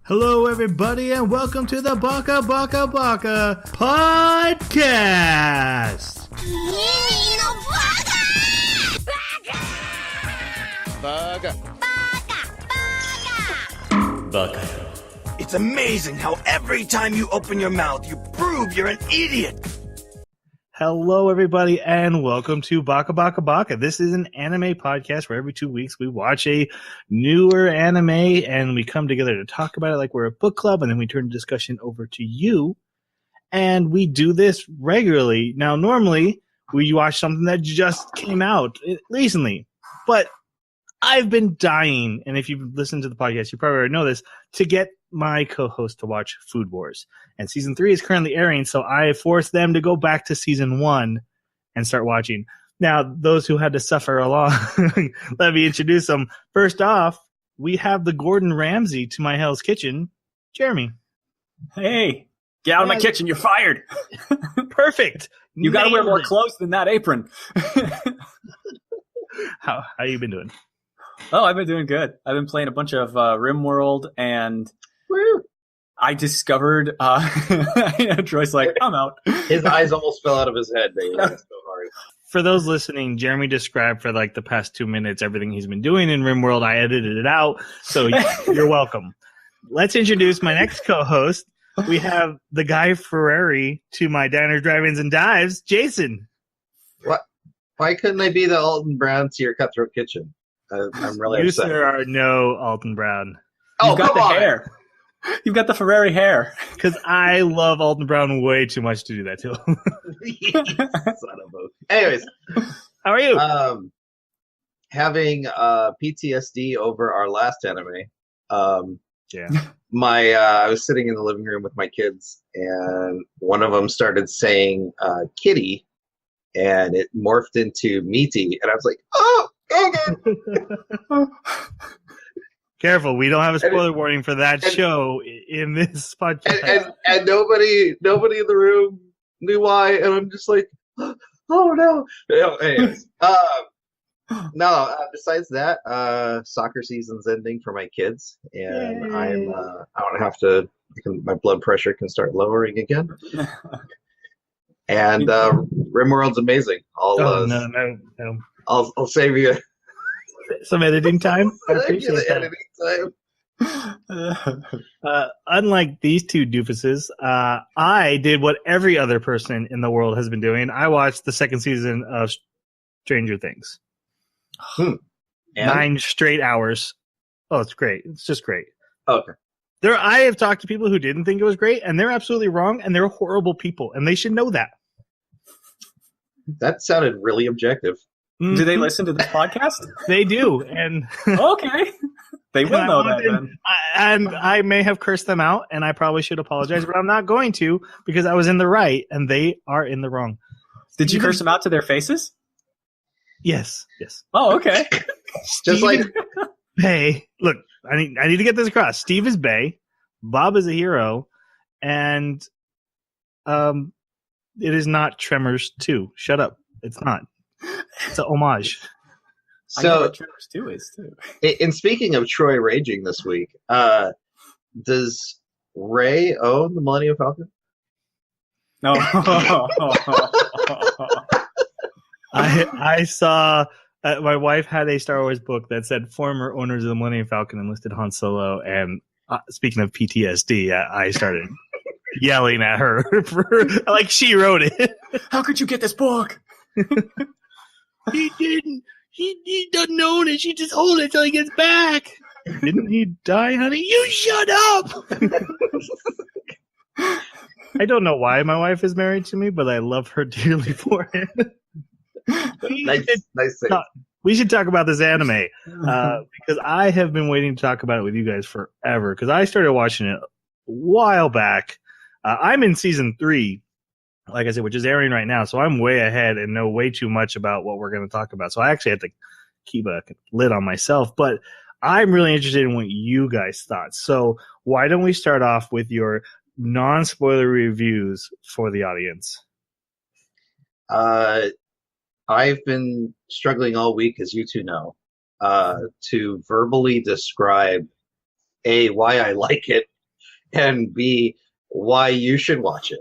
Hello, everybody, and welcome to the Baka podcast. Baka. It's amazing how every time you open your mouth, you prove you're an idiot. Hello, everybody, and welcome to Baka. This is an anime podcast where every 2 weeks we watch a newer anime and we come together to talk about it like we're a book club, and then we turn the discussion over to you. And we do this regularly. Now, normally we watch something that just came out recently, but I've been dying, and if you've listened to the podcast, you probably already know this, to get my co-host to watch Food Wars. And season 3 is currently airing, so I forced them to go back to season 1 and start watching. Now, those who had to suffer along, let me introduce them. First off, we have the Gordon Ramsay to my Hell's Kitchen, Jeremy. Hey, get out of my kitchen. You're fired. Perfect. You got to wear more clothes than that apron. How you been doing? Oh, I've been doing good. I've been playing a bunch of RimWorld, and I discovered Troy's like, I'm out. His eyes almost fell out of his head. They laughed so hard. For those listening, Jeremy described for like the past 2 minutes everything he's been doing in RimWorld. I edited it out, so you're welcome. Let's introduce my next co-host. We have the Guy Ferrari to my Diners, Drive-Ins, and Dives, Jason. What? Why couldn't they be the Alton Brown to your Cutthroat Kitchen? I'm really upset. There are no Alton Brown. You've got the hair. You've got the Ferrari hair. Because I love Alton Brown way too much to do that to him. Son of a... Anyways. How are you? Having PTSD over our last anime. Yeah. I was sitting in the living room with my kids, and one of them started saying kitty, and it morphed into meaty, and I was like, oh! Okay. Careful, we don't have a spoiler warning for that show in this podcast. And nobody in the room knew why, and I'm just like, oh no. Anyways, besides that, soccer season's ending for my kids, and I don't have to. My blood pressure can start lowering again. And RimWorld's amazing. No. I'll save you some editing time. I appreciate that. Editing time. Unlike these two doofuses, I did what every other person in the world has been doing. I watched the second season of Stranger Things. 9 straight hours. Oh, it's great. It's just great. Okay. I have talked to people who didn't think it was great, and they're absolutely wrong, and they're horrible people, and they should know that. That sounded really objective. Mm-hmm. Do they listen to this podcast? They do, and okay, they will know that then. And I may have cursed them out, and I probably should apologize, but I'm not going to because I was in the right, and they are in the wrong. Did you curse them out to their faces? Yes. Oh, okay. Just like Bay. Look, I need to get this across. Steve is Bay, Bob is a hero, and it is not Tremors 2. Shut up. It's not. It's a homage. So, I know what Tremors 2 is, too. And speaking of Troy raging this week, does Ray own the Millennium Falcon? No. I saw my wife had a Star Wars book that said former owners of the Millennium Falcon and listed Han Solo. And speaking of PTSD, I started yelling at her like she wrote it. How could you get this book? He didn't. He doesn't own it. She just hold it till he gets back. Didn't he die, honey? You shut up. I don't know why my wife is married to me, but I love her dearly for it. Nice. We should talk about this anime because I have been waiting to talk about it with you guys forever. Because I started watching it a while back. I'm in season 3, like I said, which is airing right now. So I'm way ahead and know way too much about what we're going to talk about. So I actually have to keep a lid on myself. But I'm really interested in what you guys thought. So why don't we start off with your non-spoiler reviews for the audience? I've been struggling all week, as you two know, to verbally describe why I like it, and B, why you should watch it.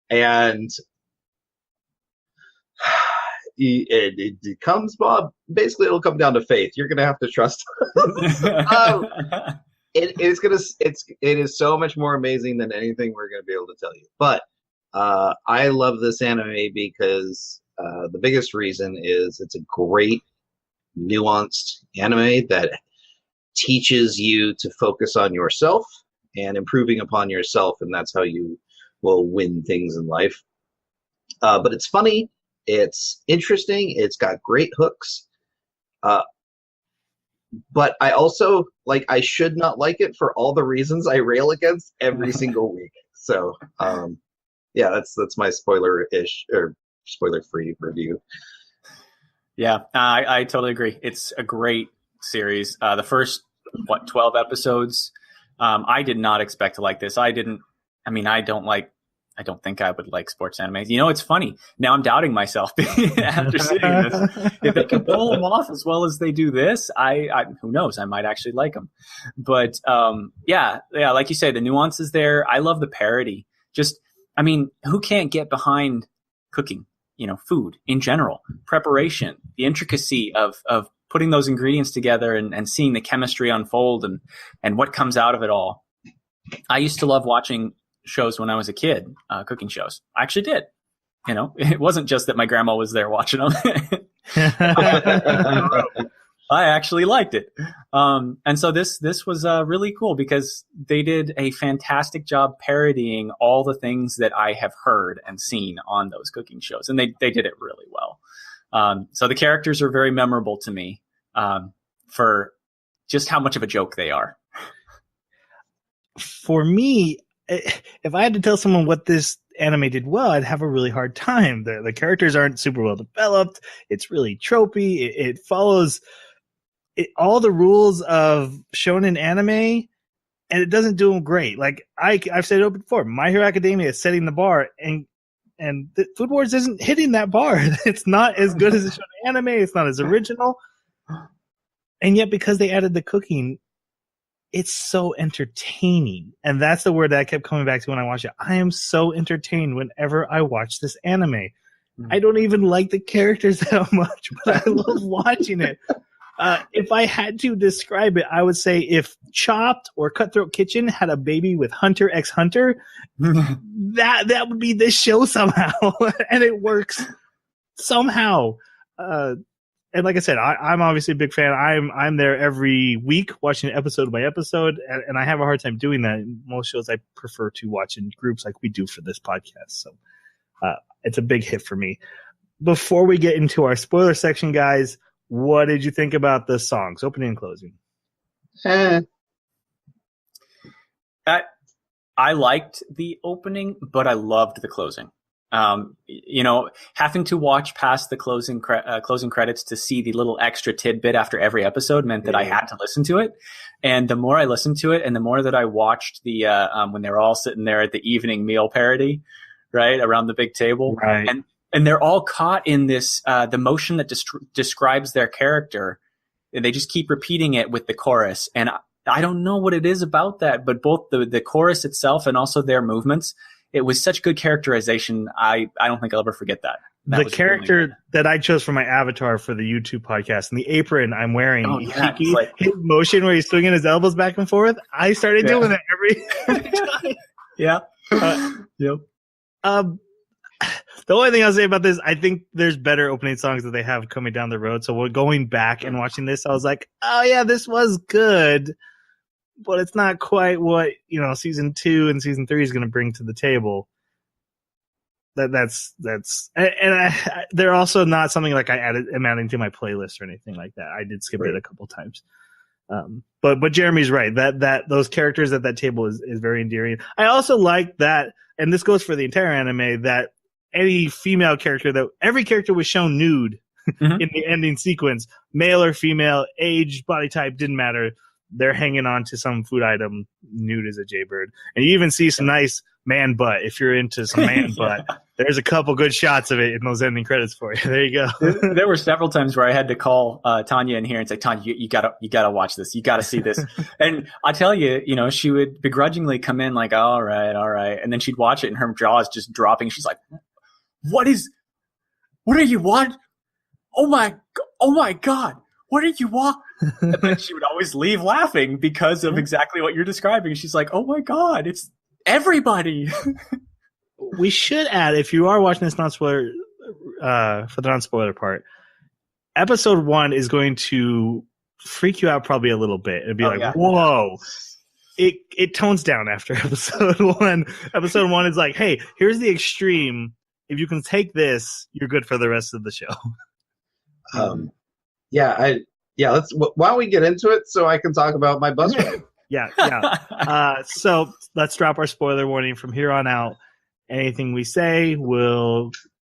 And it comes, Bob. Basically, it'll come down to faith. You're gonna have to trust us. It is so much more amazing than anything we're gonna be able to tell you. But I love this anime because the biggest reason is it's a great, nuanced anime that teaches you to focus on yourself and improving upon yourself, and that's how you will win things in life. But it's funny, it's interesting, it's got great hooks. But I also I should not like it for all the reasons I rail against every single week. So yeah, that's my spoiler-ish or spoiler-free review. Yeah, I totally agree. It's a great series. The first 12 episodes, I did not expect to like this. I don't think I would like sports animes. You know, it's funny. Now I'm doubting myself after seeing this. If they can pull them off as well as they do this, I who knows? I might actually like them. But yeah, like you say, the nuance is there. I love the parody. Who can't get behind cooking? You know, food in general, preparation, the intricacy of putting those ingredients together and seeing the chemistry unfold and what comes out of it all. I used to love watching shows when I was a kid, cooking shows. I actually did. You know, it wasn't just that my grandma was there watching them. I actually liked it. And so this was really cool because they did a fantastic job parodying all the things that I have heard and seen on those cooking shows. And they did it really well. So the characters are very memorable to me for just how much of a joke they are. For me, if I had to tell someone what this anime did well, I'd have a really hard time. The characters aren't super well developed. It's really tropey. It follows all the rules of shonen anime, and it doesn't do them great. Like I've said it before, My Hero Academia is setting the bar, and the Food Wars isn't hitting that bar. It's not as good as a shonen anime. It's not as original, and yet because they added the cooking, it's so entertaining. And that's the word that I kept coming back to when I watched it. I am so entertained whenever I watch this anime. I don't even like the characters that much, but I love watching it. If I had to describe it, I would say if Chopped or Cutthroat Kitchen had a baby with Hunter x Hunter, that would be this show somehow. And it works somehow. And like I said, I'm obviously a big fan. I'm there every week watching episode by episode, and I have a hard time doing that. Most shows I prefer to watch in groups like we do for this podcast. So it's a big hit for me. Before we get into our spoiler section, guys, what did you think about the songs, opening and closing? I liked the opening, but I loved the closing. You know, having to watch past the closing credits to see the little extra tidbit after every episode meant that I had to listen to it. And the more I listened to it, and the more that I watched the when they're all sitting there at the evening meal parody, right around the big table, right. And they're all caught in this, the motion that describes their character. And they just keep repeating it with the chorus. And I don't know what it is about that, but both the chorus itself and also their movements, it was such good characterization. I don't think I'll ever forget that. The character that I chose for my avatar for the YouTube podcast and the apron I'm wearing, his motion where he's swinging his elbows back and forth, I started doing that every time. Yeah. Yep. The only thing I'll say about this, I think there's better opening songs that they have coming down the road. So we're going back and watching this. I was like, oh yeah, this was good, but it's not quite what, you know, season 2 and season 3 is going to bring to the table. They're also not something like I'm adding to my playlist or anything like that. I did skip it a couple times. But Jeremy's right. That those characters at that table is very endearing. I also like that, and this goes for the entire anime, that any female character, that every character was shown nude in the ending sequence, male or female, age, body type, didn't matter. They're hanging on to some food item, nude as a jaybird. And you even see some nice man butt if you're into some man butt. There's a couple good shots of it in those ending credits for you. There you go. There were several times where I had to call Tanya in here and say, Tanya, you gotta watch this. You gotta see this. And I tell you, she would begrudgingly come in like, all right. And then she'd watch it and her jaw is just dropping. She's like, what are you want? Oh my God. What did you want? But she would always leave laughing because of exactly what you're describing. She's like, oh my God, it's everybody. We should add, if you are watching this non-spoiler, for the non-spoiler part, episode 1 is going to freak you out probably a little bit. It'd be whoa. It tones down after episode 1. Episode 1 is like, hey, here's the extreme. If you can take this, you're good for the rest of the show. Let's. Why don't we get into it so I can talk about my bus ride? Yeah. So let's drop our spoiler warning from here on out. Anything we say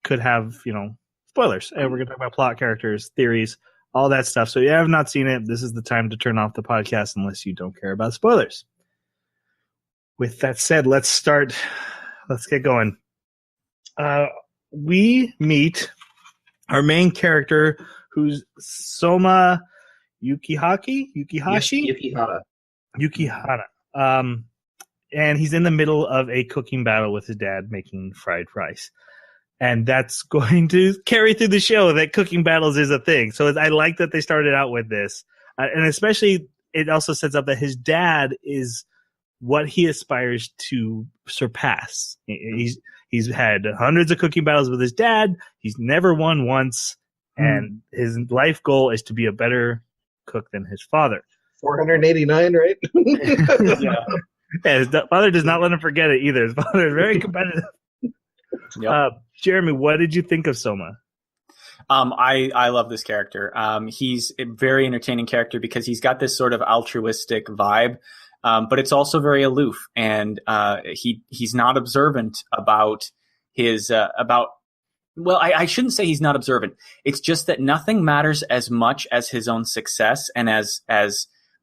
could have, spoilers. And we're going to talk about plot, characters, theories, all that stuff. So if you have not seen it, this is the time to turn off the podcast unless you don't care about spoilers. With that said, let's start. Let's get going. We meet our main character, who's Soma Yukihara. And he's in the middle of a cooking battle with his dad making fried rice. And that's going to carry through the show that cooking battles is a thing. So I like that they started out with this. And especially it also sets up that his dad is what he aspires to surpass. He's had hundreds of cooking battles with his dad. He's never won once. And his life goal is to be a better cook than his father. 489, right? Yeah. Yeah, his father does not let him forget it either. His father is very competitive. Yep. Jeremy, what did you think of Soma? I love this character. He's a very entertaining character because he's got this sort of altruistic vibe, but it's also very aloof, and he's not observant about his Well, I shouldn't say he's not observant. It's just that nothing matters as much as his own success and as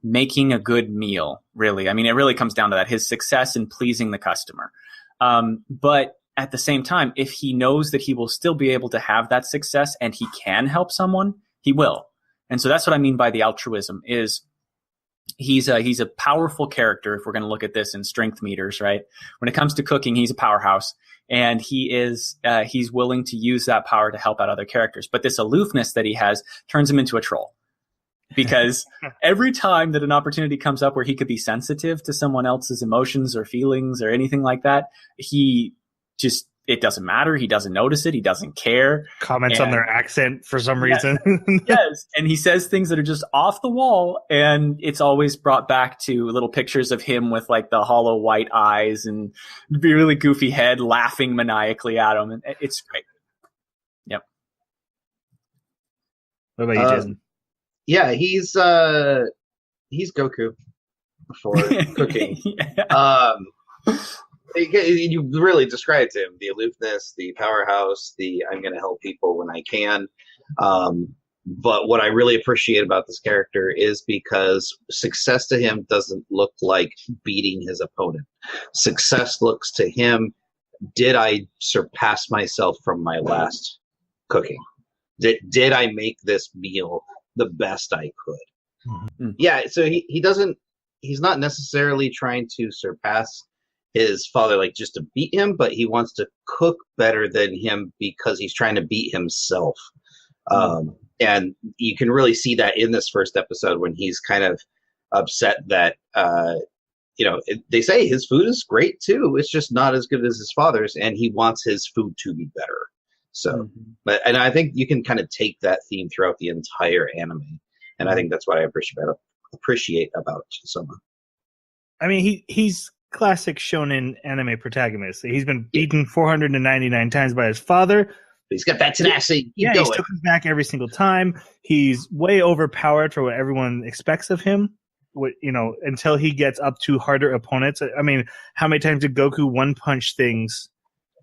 making a good meal, really. I mean, it really comes down to that, his success in pleasing the customer. But at the same time, if he knows that he will still be able to have that success and he can help someone, he will. And so that's what I mean by the altruism is he's a powerful character if we're going to look at this in strength meters, right? When it comes to cooking, he's a powerhouse. And he's willing to use that power to help out other characters. But this aloofness that he has turns him into a troll. Because every time that an opportunity comes up where he could be sensitive to someone else's emotions or feelings or anything like that, it doesn't matter. He doesn't notice it. He doesn't care. Comments on their accent for some reason. Yes. And he says things that are just off the wall. And it's always brought back to little pictures of him with like the hollow white eyes and really goofy head laughing maniacally at him. And it's great. Yep. What about you, Jason? Yeah, he's Goku for cooking. Yeah. You really described him, the aloofness, the powerhouse, I'm going to help people when I can. But what I really appreciate about this character is because success to him doesn't look like beating his opponent. Success looks to him, did I surpass myself from my last cooking? Did I make this meal the best I could? Mm-hmm. Yeah, so he's not necessarily trying to surpass his father, like just to beat him, but he wants to cook better than him because he's trying to beat himself. And you can really see that in this first episode when he's kind of upset that, they say his food is great too. It's just not as good as his father's, and he wants his food to be better. So, and I think you can kind of take that theme throughout the entire anime. And I think that's what I appreciate about Soma. I mean, he's classic shonen anime protagonist. He's been beaten 499 times by his father. He's got that tenacity. He still comes back every single time. He's way overpowered for what everyone expects of him. Until he gets up to harder opponents. I mean, how many times did Goku one-punch things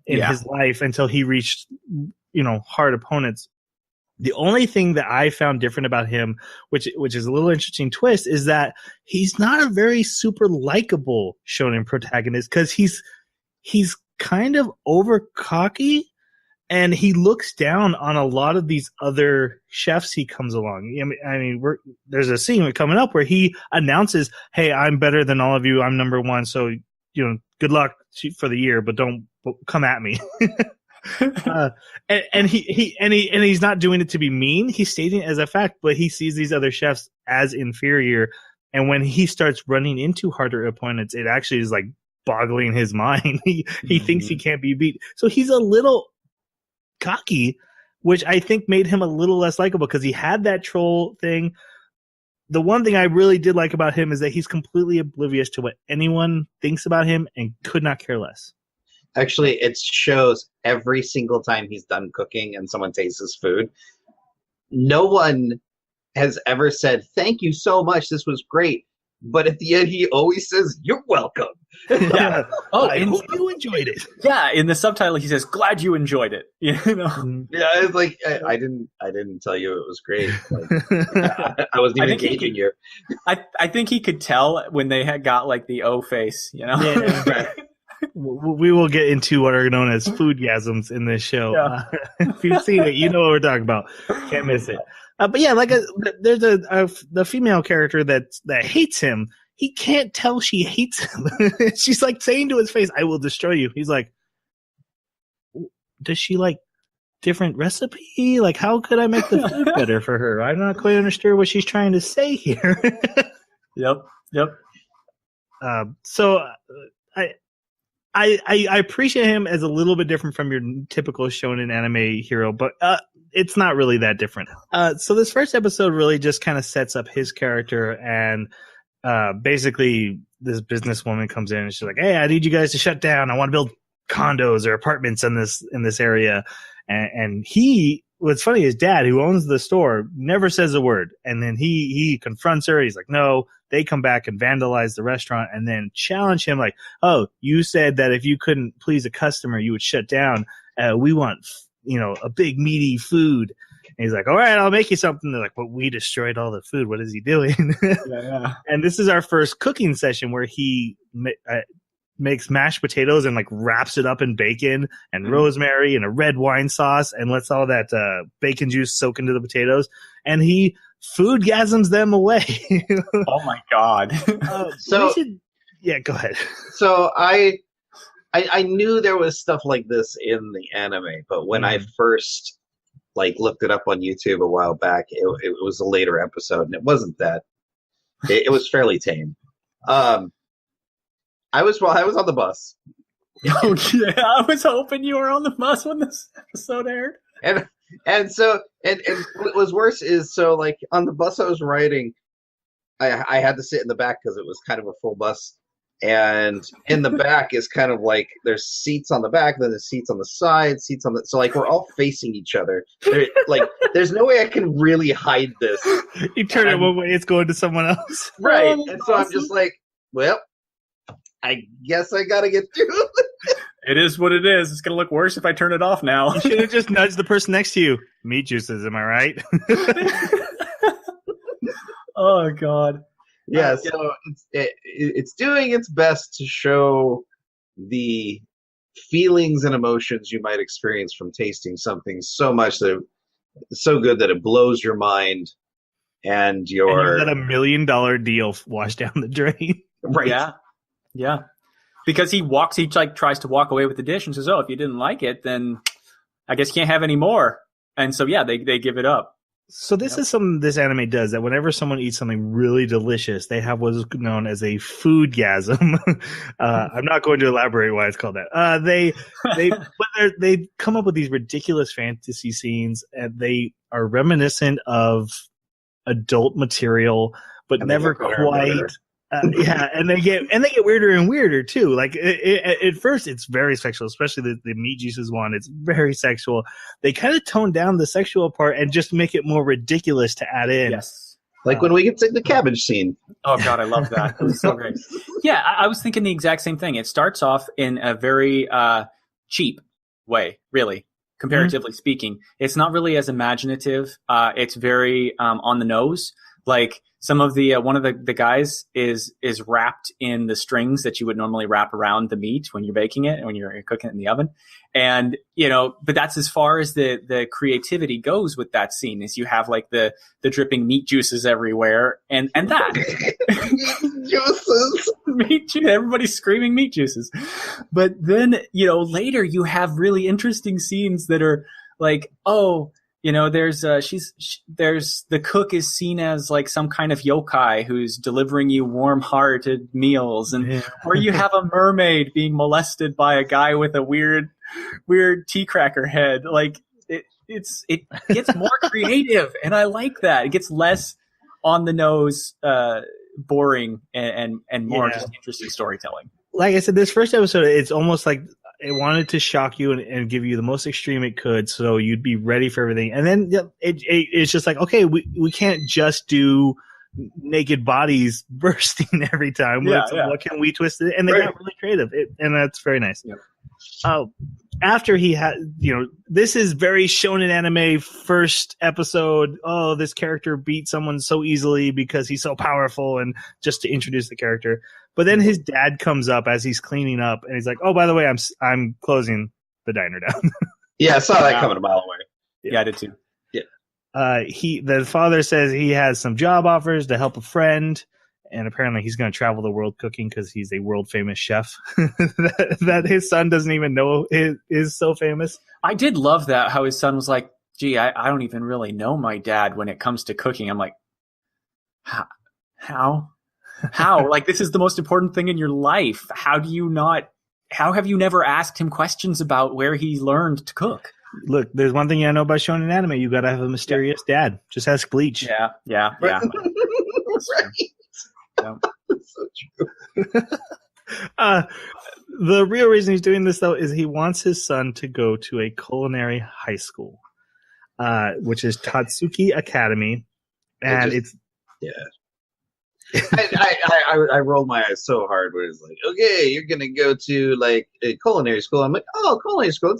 in his life until he reached, hard opponents? The only thing that I found different about him, which is a little interesting twist, is that he's not a very super likable shonen protagonist because he's kind of over cocky, and he looks down on a lot of these other chefs he comes along. I mean, there's a scene coming up where he announces, "Hey, I'm better than all of you. I'm number one. So, good luck for the year, but don't come at me." And he's not doing it to be mean. He's stating it as a fact, but he sees these other chefs as inferior. And when he starts running into harder opponents, it actually is like boggling his mind. He thinks he can't be beat. So he's a little cocky, which I think made him a little less likable because he had that troll thing. The one thing I really did like about him is that he's completely oblivious to what anyone thinks about him and could not care less. Actually, it shows every single time he's done cooking and someone tastes his food. No one has ever said, "Thank you so much, this was great." But at the end, he always says, "You're welcome." Yeah. I hope you enjoyed it. Yeah, in the subtitle, he says, "Glad you enjoyed it." Yeah, it's like I didn't tell you it was great. Like, I wasn't even engaging you. I think he could tell when they had got like the O face. Yeah. We will get into what are known as foodgasms in this show. Yeah. If you've seen it, you know what we're talking about. Can't miss it. But yeah, there's the female character that hates him. He can't tell she hates him. She's like saying to his face, "I will destroy you." He's like, "Does she like different recipe? Like, how could I make the food better for her? I'm not quite understand what she's trying to say here." Yep. So I appreciate him as a little bit different from your typical shonen anime hero, but it's not really that different. So this first episode really just kind of sets up his character, and basically this businesswoman comes in and she's like, "Hey, I need you guys to shut down. I want to build condos or apartments in this area." And what's funny, his dad, who owns the store, never says a word. And then he confronts her. He's like, "No." They come back and vandalize the restaurant and then challenge him like, "Oh, you said that if you couldn't please a customer, you would shut down. We want, a big meaty food." And he's like, "All right, I'll make you something." They're like, "But we destroyed all the food. What is he doing?" Yeah. And this is our first cooking session where he makes mashed potatoes and like wraps it up in bacon and rosemary and a red wine sauce and lets all that bacon juice soak into the potatoes. And he foodgasms them away. Oh my god. Yeah, go ahead. So I knew there was stuff like this in the anime, but when I first looked it up on YouTube a while back, it was a later episode, and it wasn't that. It was fairly tame. I was on the bus. Oh yeah, I was hoping you were on the bus when this episode aired. And so what was worse is on the bus I was riding, I had to sit in the back because it was kind of a full bus, and in the back is kind of like there's seats on the back, then there's seats on the side, so we're all facing each other. There's no way I can really hide this. You turn it one way, it's going to someone else. Right. And so I'm just like, well, I guess I gotta get through. It is what it is. It's gonna look worse if I turn it off now. You should have just nudged the person next to you. Meat juices, am I right? Oh god. Yeah. So it's doing its best to show the feelings and emotions you might experience from tasting something so so good that it blows your mind, and you let $1 million deal wash down the drain. Right. Yeah. Because he tries to walk away with the dish and says, "Oh, if you didn't like it, then I guess you can't have any more." And so, yeah, they give it up. So this is something this anime does, that whenever someone eats something really delicious, they have what is known as a foodgasm. I'm not going to elaborate why it's called that. They come up with these ridiculous fantasy scenes, and they are reminiscent of adult material, but never quite. Yeah, and they get weirder and weirder too. Like at first, it's very sexual, especially the meat juices one. It's very sexual. They kind of tone down the sexual part and just make it more ridiculous to add in. Yes, like when we get to the cabbage scene. Oh god, I love that. It was so great. Yeah, I was thinking the exact same thing. It starts off in a very cheap way, really, comparatively speaking. It's not really as imaginative. It's very on the nose. Like some of the one of the guys is wrapped in the strings that you would normally wrap around the meat when you're baking it and when you're cooking it in the oven. And, but that's as far as the creativity goes with that scene, is you have like the dripping meat juices everywhere and that. Juices. Meat juice. Everybody's screaming meat juices. But then, later you have really interesting scenes that are like, there's the cook is seen as like some kind of yokai who's delivering you warm-hearted meals, and or you have a mermaid being molested by a guy with a weird tea cracker head. Like it gets more creative, and I like that. It gets less on the nose, boring, and more just interesting storytelling. Like I said, this first episode, it's almost like it wanted to shock you and give you the most extreme it could, so you'd be ready for everything. And then it's just like, okay, we can't just do naked bodies bursting every time. What can we twist it? And they got really creative, and that's very nice. Yeah. After he had, this is very shonen anime first episode. Oh, this character beat someone so easily because he's so powerful, and just to introduce the character. But then his dad comes up as he's cleaning up, and he's like, "Oh, by the way, I'm closing the diner down." Yeah, I saw that coming a mile away. Yeah, I did too. Yeah. The father says he has some job offers to help a friend, and apparently he's going to travel the world cooking because he's a world famous chef that his son doesn't even know is so famous. I did love that, how his son was like, "Gee, I don't even really know my dad when it comes to cooking." I'm like, how? Like, this is the most important thing in your life. How have you never asked him questions about where he learned to cook? Look, there's one thing I know about shonen anime. You got to have a mysterious dad. Just ask Bleach. Yeah. Right. Yeah. That's so true. The real reason he's doing this, though, is he wants his son to go to a culinary high school, which is Tatsuki Academy. And I rolled my eyes so hard when it's like, okay, you're gonna go to like a culinary school. I'm like, oh, culinary school.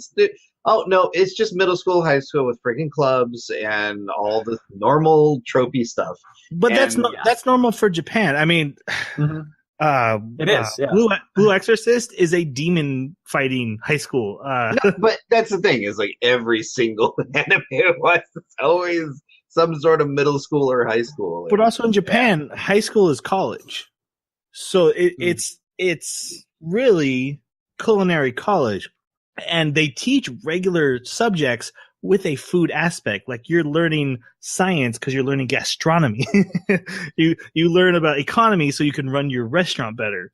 Oh no, it's just middle school, high school with freaking clubs and all the normal tropey stuff. But that's normal for Japan. I mean, it is. Yeah. Blue Exorcist is a demon fighting high school. No, but that's the thing, is like every single anime was always some sort of middle school or high school. But also in Japan, high school is college. So it's really culinary college. And they teach regular subjects with a food aspect. Like, you're learning science because you're learning gastronomy. You learn about economy so you can run your restaurant better.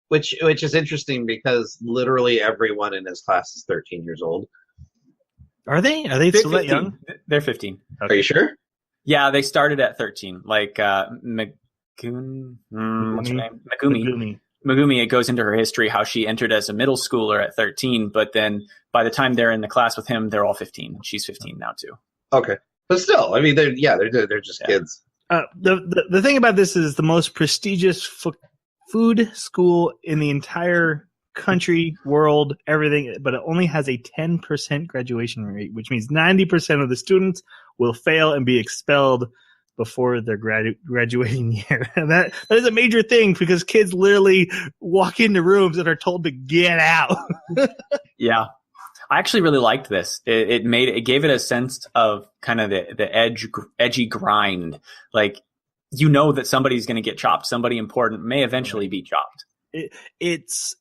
Which is interesting because literally everyone in his class is 13 years old. Are they? Are they still that young? They're 15. Okay. Are you sure? Yeah, they started at 13. Like what's her name? Megumi, it goes into her history how she entered as a middle schooler at 13, but then by the time they're in the class with him, they're all 15. She's 15 now too. Okay, but still, I mean, they're just kids. The thing about this is the most prestigious food school in the entire country, world, everything, but it only has a 10% graduation rate, which means 90% of the students will fail and be expelled before their graduating year. And that is a major thing because kids literally walk into rooms and are told to get out. Yeah. I actually really liked this. It gave it a sense of kind of the edgy grind. Like, that somebody's going to get chopped. Somebody important may eventually be chopped. It's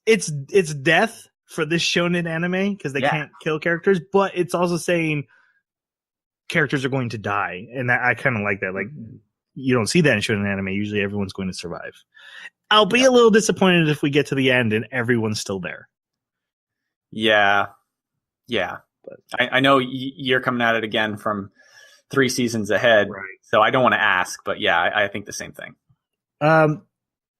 death for this shonen anime because they can't kill characters, but it's also saying characters are going to die, and I kind of like that. Like, you don't see that in shonen anime. Usually, everyone's going to survive. I'll be a little disappointed if we get to the end and everyone's still there. Yeah. But I know you're coming at it again from 3 seasons ahead, right? So I don't want to ask, but yeah, I think the same thing.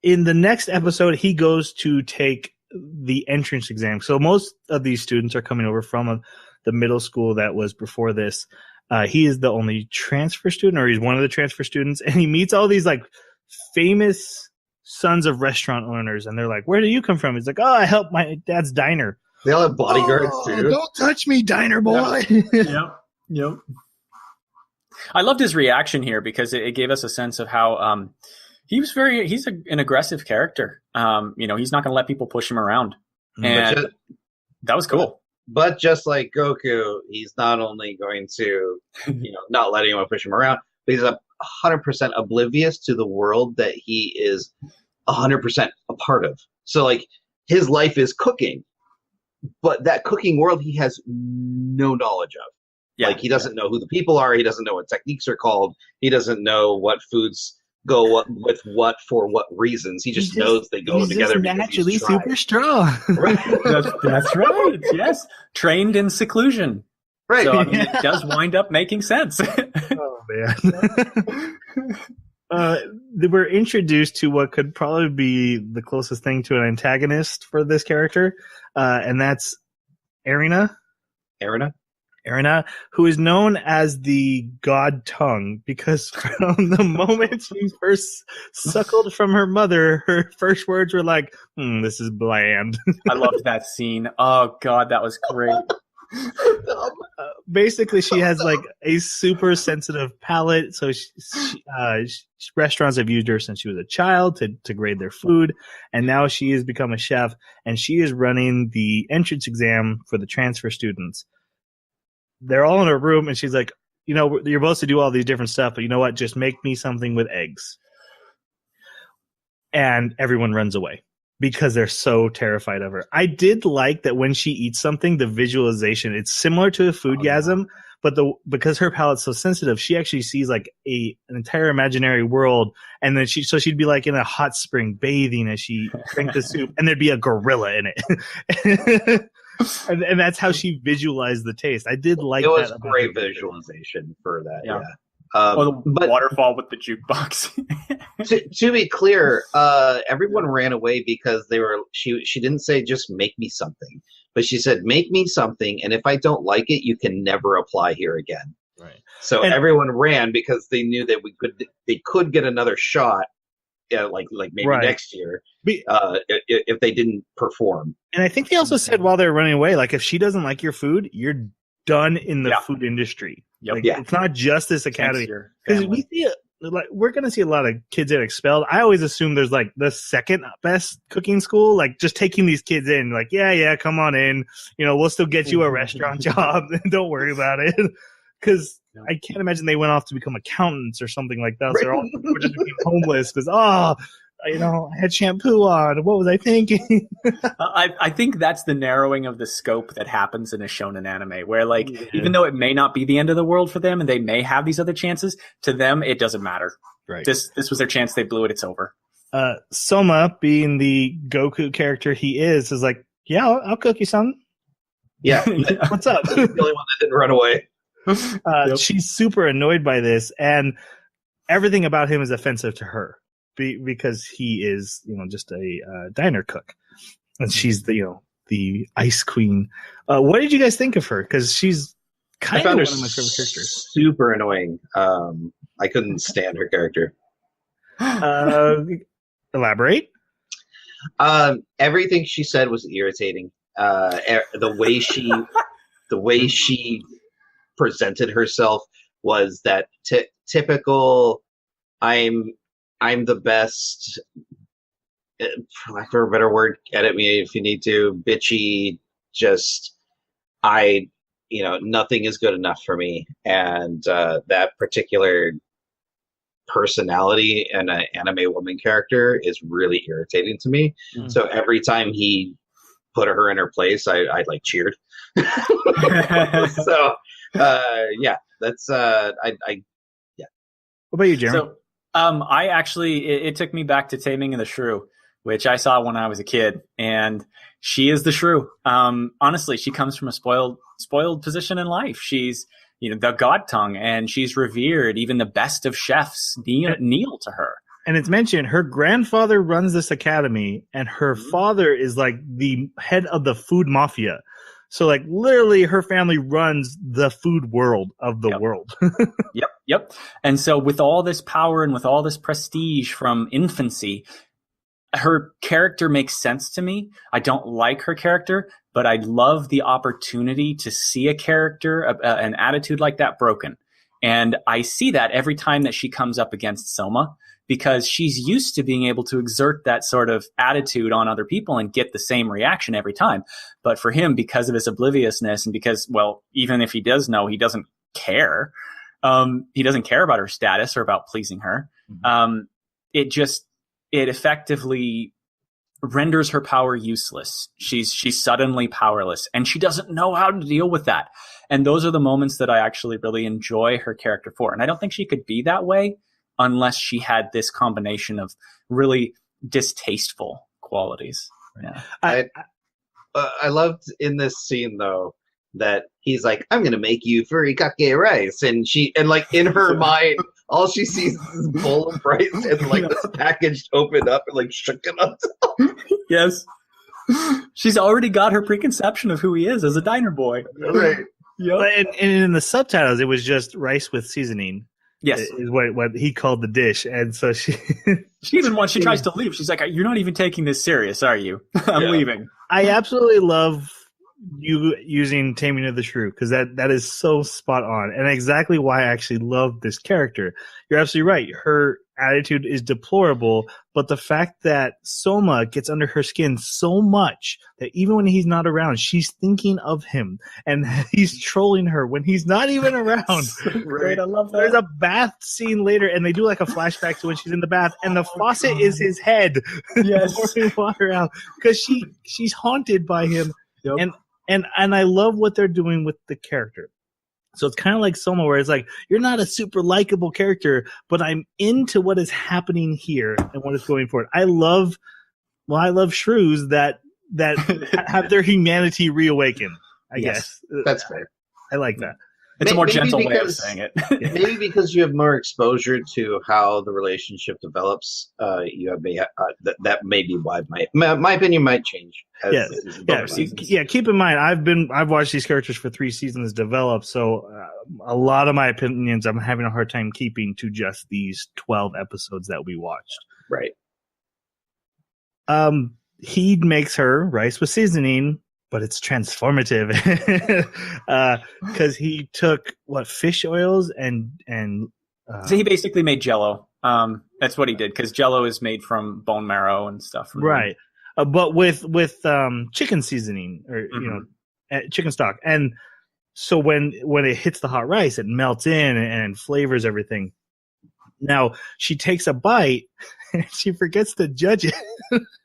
In the next episode, he goes to take the entrance exam. So most of these students are coming over from the middle school that was before this. He is the only transfer student, or he's one of the transfer students, and he meets all these like famous sons of restaurant owners, and they're like, "Where do you come from?" He's like, "Oh, I help my dad's diner." They all have bodyguards too. Don't touch me, diner boy. Yep. I loved his reaction here because it gave us a sense of how he's an aggressive character. He's not going to let people push him around. And that was cool. But just like Goku, he's not only going to, not let anyone push him around, but he's 100% oblivious to the world that he is 100% a part of. So, like, his life is cooking, but that cooking world he has no knowledge of. Yeah, like, he doesn't know who the people are. He doesn't know what techniques are called. He doesn't know what foods go with what for what reasons. He just knows they go together. He's naturally super strong. Right. That's right. Yes, trained in seclusion. Right. So it does wind up making sense. Oh man. They were introduced to what could probably be the closest thing to an antagonist for this character, and that's Erina, who is known as the God Tongue because from the moment she first suckled from her mother, her first words were like, "This is bland." I loved that scene. Oh God, that was great. Basically, she has like a super sensitive palate, so restaurants have used her since she was a child to grade their food, and now she has become a chef, and she is running the entrance exam for the transfer students. They're all in a room, and she's like, you're supposed to do all these different stuff, but you know what? Just make me something with eggs. And everyone runs away because they're so terrified of her. I did like that when she eats something, the visualization, it's similar to a foodgasm, but because her palate's so sensitive, she actually sees like an entire imaginary world. And then she'd be like in a hot spring bathing as she drank the soup, and there'd be a gorilla in it. And that's how she visualized the taste. I did like that. It was great visualization for that. Yeah. Or the waterfall with the jukebox. to be clear, everyone ran away because she didn't say just make me something, but she said make me something, and if I don't like it, you can never apply here again. Right. So everyone ran because they knew that they could get another shot. Like maybe next year, if they didn't perform. And I think they also said while they were running away, like if she doesn't like your food, you're done in the food industry. Yep. Like, it's not just this academy, because we're going to see a lot of kids get expelled. I always assume there's like the second best cooking school, like just taking these kids in, like come on in. We'll still get you a restaurant job. Don't worry about it. Because I can't imagine they went off to become accountants or something like that. So they're all just became homeless because, I had shampoo on. What was I thinking? I think that's the narrowing of the scope that happens in a shonen anime, where even though it may not be the end of the world for them and they may have these other chances, to them it doesn't matter. Right. This was their chance. They blew it. It's over. Soma, being the Goku character he is like, yeah, I'll cook you something. Yeah. What's up? He's the only one that didn't run away. She's super annoyed by this, and everything about him is offensive to her because he is, just a diner cook, and she's the ice queen. What did you guys think of her? Because she's kind of one of my favorite characters. Super annoying. I couldn't stand her character. Elaborate. Everything she said was irritating. The way she presented herself was that typical I'm the best, for lack of a better word, edit me if you need to, bitchy, just nothing is good enough for me. And that particular personality in an anime woman character is really irritating to me. So every time he put her in her place, I cheered. So that's What about you, Jeremy? So I actually it took me back to Taming of the Shrew, which I saw when I was a kid, and she is the shrew. Honestly, she comes from a spoiled position in life. She's the God Tongue, and she's revered. Even the best of chefs kneel to her. And it's mentioned her grandfather runs this academy, and her father is like the head of the food mafia. So like literally her family runs the food world of the world. Yep. And so with all this power and with all this prestige from infancy, her character makes sense to me. I don't like her character, but I love the opportunity to see a character, an attitude like that broken. And I see that every time that she comes up against Soma, because she's used to being able to exert that sort of attitude on other people and get the same reaction every time. But for him, because of his obliviousness and because, well, even if he does know, he doesn't care. He doesn't care about her status or about pleasing her. It effectively renders her power useless. She's suddenly powerless, and she doesn't know how to deal with that. And those are the moments that I actually really enjoy her character for. And I don't think she could be that way unless she had this combination of really distasteful qualities. Yeah. I loved in this scene though that he's like, I'm gonna make you furikake rice, and like in her mind all she sees is this bowl of rice and like this packaged opened up and like shaken up. Yes. She's already got her preconception of who he is as a diner boy. Right. Yep. And in the subtitles it was just rice with seasoning. Yes. Is what he called the dish. And so she even once she tries to leave, she's like, you're not even taking this serious, are you? I'm leaving. I absolutely love you using Taming of the Shrew, because that is so spot on, and exactly why I actually love this character. You're absolutely right. Her attitude is deplorable, but the fact that Soma gets under her skin so much that even when he's not around, she's thinking of him, and he's trolling her when he's not even around. Great, I love that. There's a bath scene later, and they do like a flashback to when she's in the bath, and the faucet is his head. Yes. Pouring water out, because she's haunted by him. Yep. And I love what they're doing with the character. So it's kind of like Soma, where it's like, you're not a super likable character, but I'm into what is happening here and what is going forward. I love shrews that have their humanity reawaken, I guess. That's fair. I like that. It's a more gentle way of saying it. Maybe because you have more exposure to how the relationship develops, that may be why my opinion might change. Keep in mind, I've watched these characters for 3 seasons develop, so a lot of my opinions I'm having a hard time keeping to just these 12 episodes that we watched. Right. He makes her rice with seasoning, but it's transformative, because he took fish oils and so he basically made Jello. That's what he did, because Jello is made from bone marrow and stuff. Right. But with chicken seasoning or chicken stock, and so when it hits the hot rice, it melts in and flavors everything. Now she takes a bite and she forgets to judge it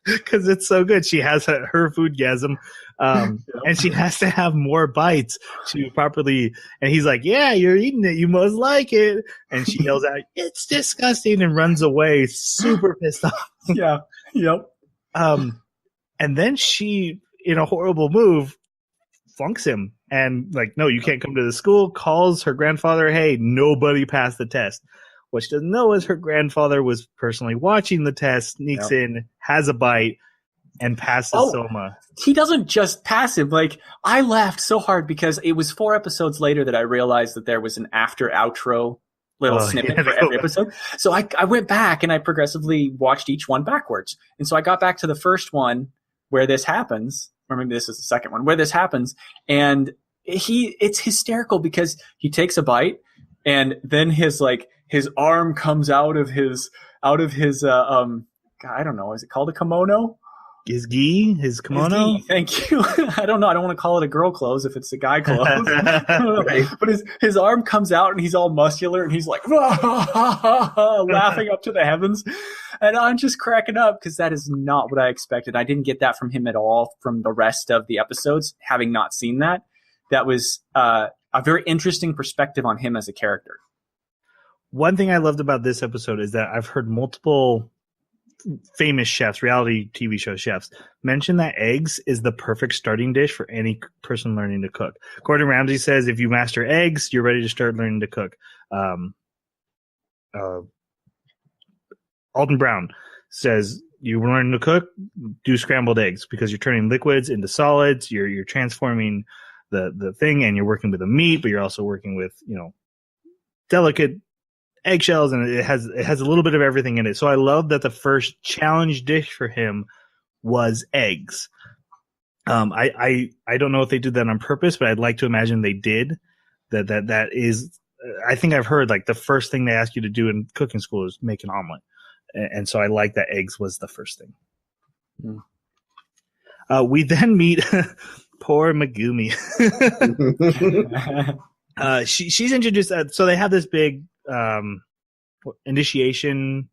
because it's so good. She has her foodgasm, and she has to have more bites to properly. And he's like, "Yeah, you're eating it. You must like it." And she yells out, "It's disgusting!" and runs away, super pissed off. Yeah. Yep. And then she, in a horrible move, flunks him and like, "No, you can't come to the school." Calls her grandfather, "Hey, nobody passed the test." What she doesn't know is her grandfather was personally watching the test, sneaks in, has a bite, and passes Soma. He doesn't just pass him. Like, I laughed so hard because it was 4 episodes later that I realized that there was an outro little snippet for every episode. So I went back and I progressively watched each one backwards. And so I got back to the first one where this happens, or maybe this is the second one, where this happens. And it's hysterical because he takes a bite and then his arm comes out of his I don't know, is it called a kimono? His gi? His kimono? Thank you. I don't know. I don't want to call it a girl clothes if it's a guy clothes. Right. But his arm comes out and he's all muscular and he's like laughing up to the heavens. And I'm just cracking up because that is not what I expected. I didn't get that from him at all from the rest of the episodes, having not seen that. That was a very interesting perspective on him as a character. One thing I loved about this episode is that I've heard multiple famous chefs, reality TV show chefs, mention that eggs is the perfect starting dish for any person learning to cook. Gordon Ramsay says if you master eggs, you're ready to start learning to cook. Alton Brown says you learn to cook, do scrambled eggs because you're turning liquids into solids. You're transforming the thing, and you're working with a meat, but you're also working with delicate eggshells, and it has a little bit of everything in it. So I love that the first challenge dish for him was eggs. I don't know if they did that on purpose, but I'd like to imagine they did. That is I think I've heard like the first thing they ask you to do in cooking school is make an omelet, and so I like that eggs was the first thing. We then meet poor Megumi. She's introduced. So they have this big initiation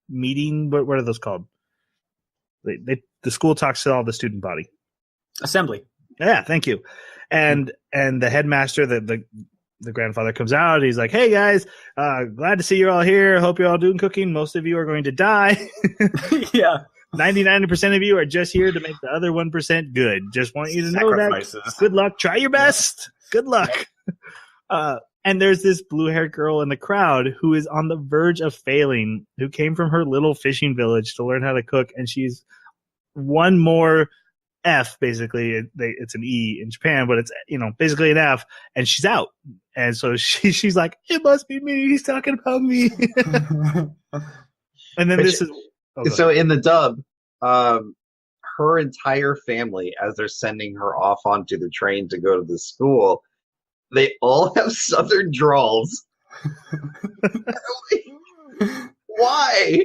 meeting. What are those called? The school talks to all the student body. Assembly. Yeah, thank you. And the headmaster, the grandfather comes out. He's like, "Hey guys, glad to see you're all here. Hope you're all doing cooking. Most of you are going to die. Yeah, 99% of you are just here to make the other 1% good. Just want you to know that. Good luck. Try your best. Good luck." And there's this blue-haired girl in the crowd who is on the verge of failing, who came from her little fishing village to learn how to cook, and she's one more F, basically. It's an E in Japan, but it's, basically an F, and she's out. And so she's like, "It must be me. He's talking about me." And then so in the dub, her entire family, as they're sending her off onto the train to go to the school, they all have southern drawls. Why?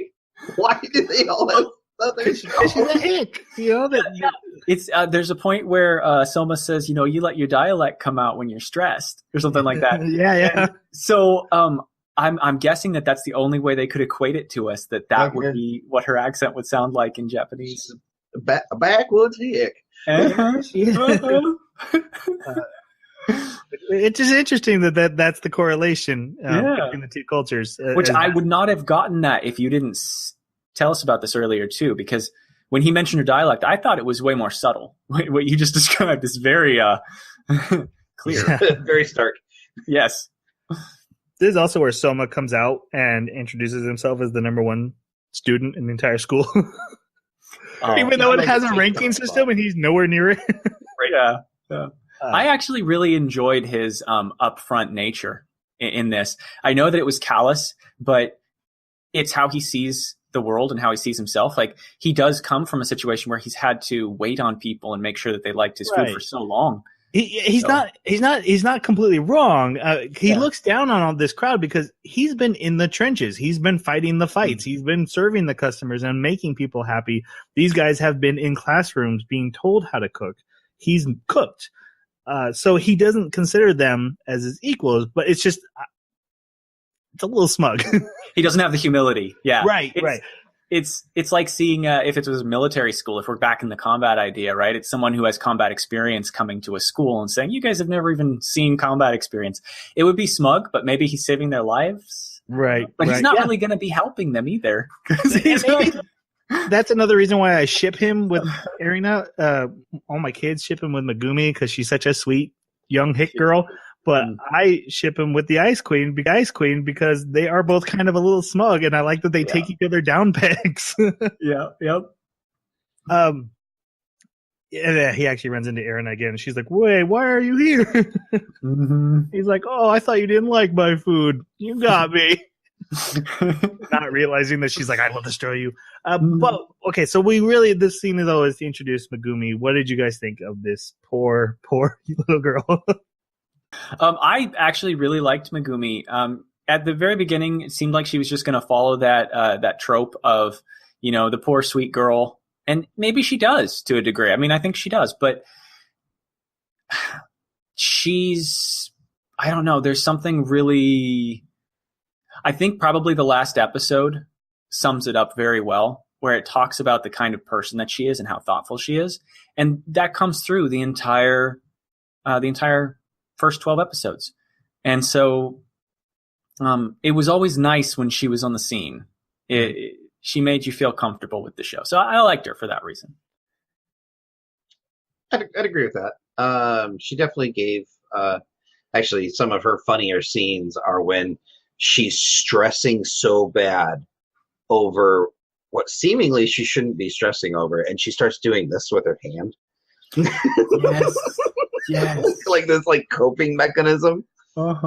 Why do they all have southern drawls? She's a hick. It's there's a point where Soma says, "You let your dialect come out when you're stressed," or something like that. Yeah. And so I'm guessing that that's the only way they could equate it to us. That would be what her accent would sound like in Japanese. A backwoods hick. It's just interesting that's the correlation between the two cultures. Which I would not have gotten that if you didn't tell us about this earlier too, because when he mentioned her dialect, I thought it was way more subtle. What you just described is very clear. Very stark. Yes. This is also where Soma comes out and introduces himself as the number one student in the entire school. Even though it has a ranking system and he's nowhere near it. Yeah. I actually really enjoyed his upfront nature in this. I know that it was callous, but it's how he sees the world and how he sees himself. Like, he does come from a situation where he's had to wait on people and make sure that they liked his food for so long. He's not completely wrong. He looks down on all this crowd because he's been in the trenches. He's been fighting the fights. He's been serving the customers and making people happy. These guys have been in classrooms being told how to cook. He's cooked. So he doesn't consider them as his equals, but it's just, it's a little smug. He doesn't have the humility. Yeah. Right. It's like seeing, if it was a military school, if we're back in the combat idea, right? It's someone who has combat experience coming to a school and saying, "You guys have never even seen combat experience." It would be smug, but maybe he's saving their lives. Right. But he's not really going to be helping them either. That's another reason why I ship him with Erina. All my kids ship him with Megumi because she's such a sweet young hick girl. But I ship him with the Ice Queen because they are both kind of a little smug, and I like that they take each other down pegs. Yep. He actually runs into Erina again. She's like, "Wait, why are you here?" He's like, "Oh, I thought you didn't like my food. You got me." Not realizing that she's like, "I will destroy you." But okay, so this scene though is to introduce Megumi. What did you guys think of this poor little girl? I actually really liked Megumi. At the very beginning, it seemed like she was just going to follow that trope of, the poor sweet girl, and maybe she does to a degree. I mean, I think she does, but I don't know. There's something really. I think probably the last episode sums it up very well, where it talks about the kind of person that she is and how thoughtful she is. And that comes through the entire first 12 episodes. And so it was always nice when she was on the scene. She made you feel comfortable with the show. So I liked her for that reason. I'd agree with that. She definitely gave, actually, some of her funnier scenes are when she's stressing so bad over what seemingly she shouldn't be stressing over, and she starts doing this with her hand. Yes. Like this, coping mechanism. But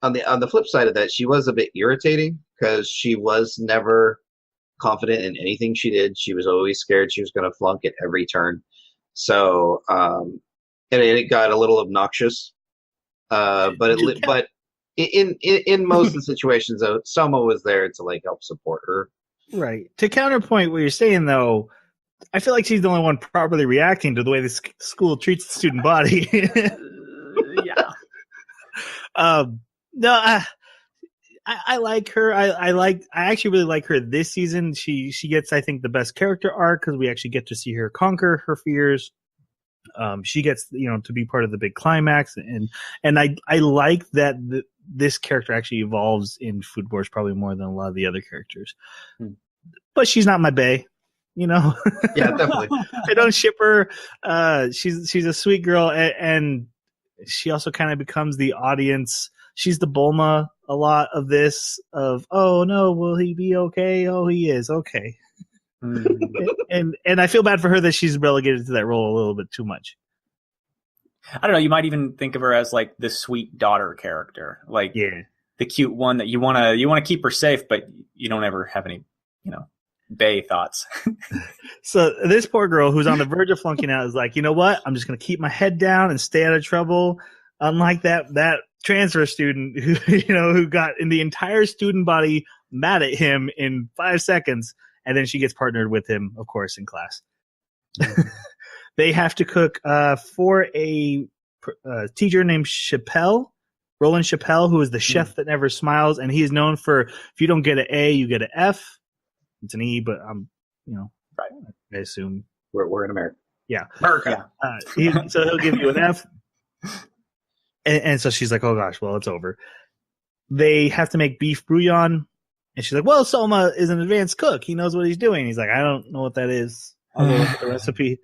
on the flip side of that, she was a bit irritating because she was never confident in anything she did. She was always scared she was going to flunk at every turn. So and it got a little obnoxious. But in most of the situations, Soma was there to like help support her. Right. To counterpoint what you're saying, though, I feel like she's the only one properly reacting to the way the school treats the student body. Yeah. No, I like her. I actually really like her this season. She gets, I think, the best character arc because we actually get to see her conquer her fears. She gets, to be part of the big climax, and I like that this character actually evolves in Food Wars probably more than a lot of the other characters. But she's not my bae, Yeah, definitely. I don't ship her. She's a sweet girl, and she also kind of becomes the audience. She's the Bulma a lot of this. Of, oh no, will he be okay? Oh, he is okay. And I feel bad for her that she's relegated to that role a little bit too much. I don't know. You might even think of her as like the sweet daughter character, like the cute one that you want to keep her safe, but you don't ever have any, bae thoughts. So this poor girl who's on the verge of flunking out is like, you know what? I'm just going to keep my head down and stay out of trouble. Unlike that transfer student who got in the entire student body mad at him in 5 seconds. And then she gets partnered with him, of course, in class. They have to cook for a teacher named Roland Chappelle, who is the chef that never smiles. And he is known for, if you don't get an A, you get an F. It's an E, but right. I assume. We're in America. Yeah. America. So he'll give you an F. And so she's like, oh gosh, well, it's over. They have to make beef bouillon. And she's like, well, Soma is an advanced cook. He knows what he's doing. He's like, I don't know what that is. I'll go look at the recipe.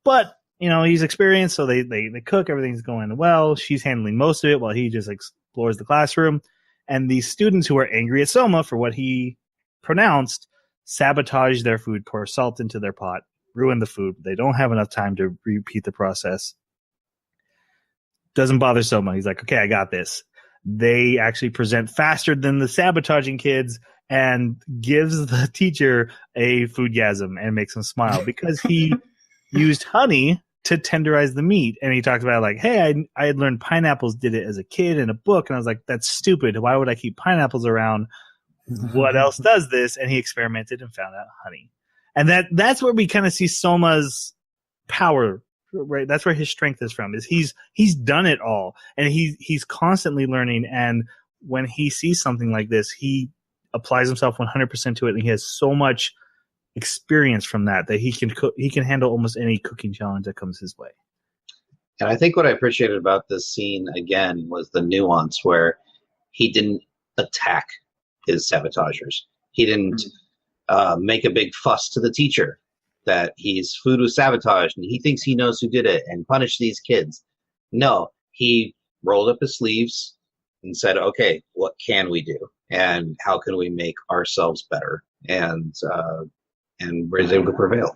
But, he's experienced, so they cook. Everything's going well. She's handling most of it while he just explores the classroom. And these students who are angry at Soma for what he pronounced sabotage their food, pour salt into their pot, ruin the food. They don't have enough time to repeat the process. Doesn't bother Soma. He's like, okay, I got this. They actually present faster than the sabotaging kids and gives the teacher a foodgasm and makes him smile because he used honey to tenderize the meat. And he talked about like, hey, I had learned pineapples did it as a kid in a book. And I was like, that's stupid. Why would I keep pineapples around? What else does this? And he experimented and found out honey. And that's where we kind of see Soma's power, right? That's where his strength is from, is he's done it all. And he's constantly learning. And when he sees something like this, he applies himself 100% to it. And he has so much experience from that he can handle almost any cooking challenge that comes his way. And I think what I appreciated about this scene again was the nuance where he didn't attack his sabotagers. He didn't make a big fuss to the teacher that his food was sabotaged and he thinks he knows who did it and punish these kids. No, he rolled up his sleeves and said, okay, what can we do? And how can we make ourselves better? And was able to prevail.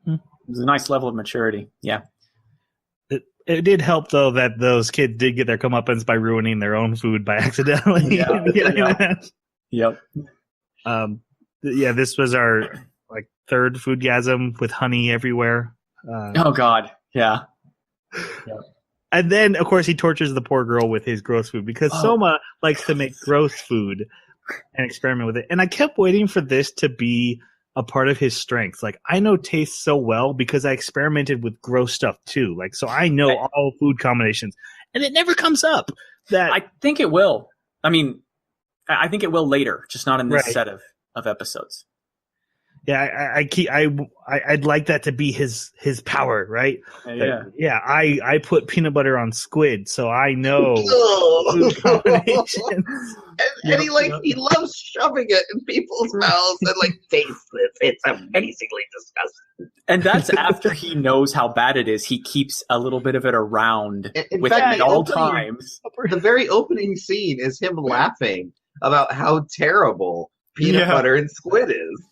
It was a nice level of maturity. Yeah. It did help, though, that those kids did get their comeuppance by ruining their own food by accidentally. Yep. This was our third foodgasm with honey everywhere. Oh, God. Yeah. Yep. And then, of course, he tortures the poor girl with his gross food because Soma likes to make gross food and experiment with it. And I kept waiting for this to be a part of his strengths. Like, I know taste so well because I experimented with gross stuff too. Like, so I know all food combinations, and it never comes up. That I think it will. I mean, I think it will later, just not in this set of episodes. Yeah, I'd like that to be his power, right? Yeah. I put peanut butter on squid, so I know food combinations. And he loves shoving it in people's mouths and taste this. It's amazingly disgusting. And that's after he knows how bad it is. He keeps a little bit of it around in fact, at all times. The very opening scene is him laughing about how terrible peanut butter and squid is.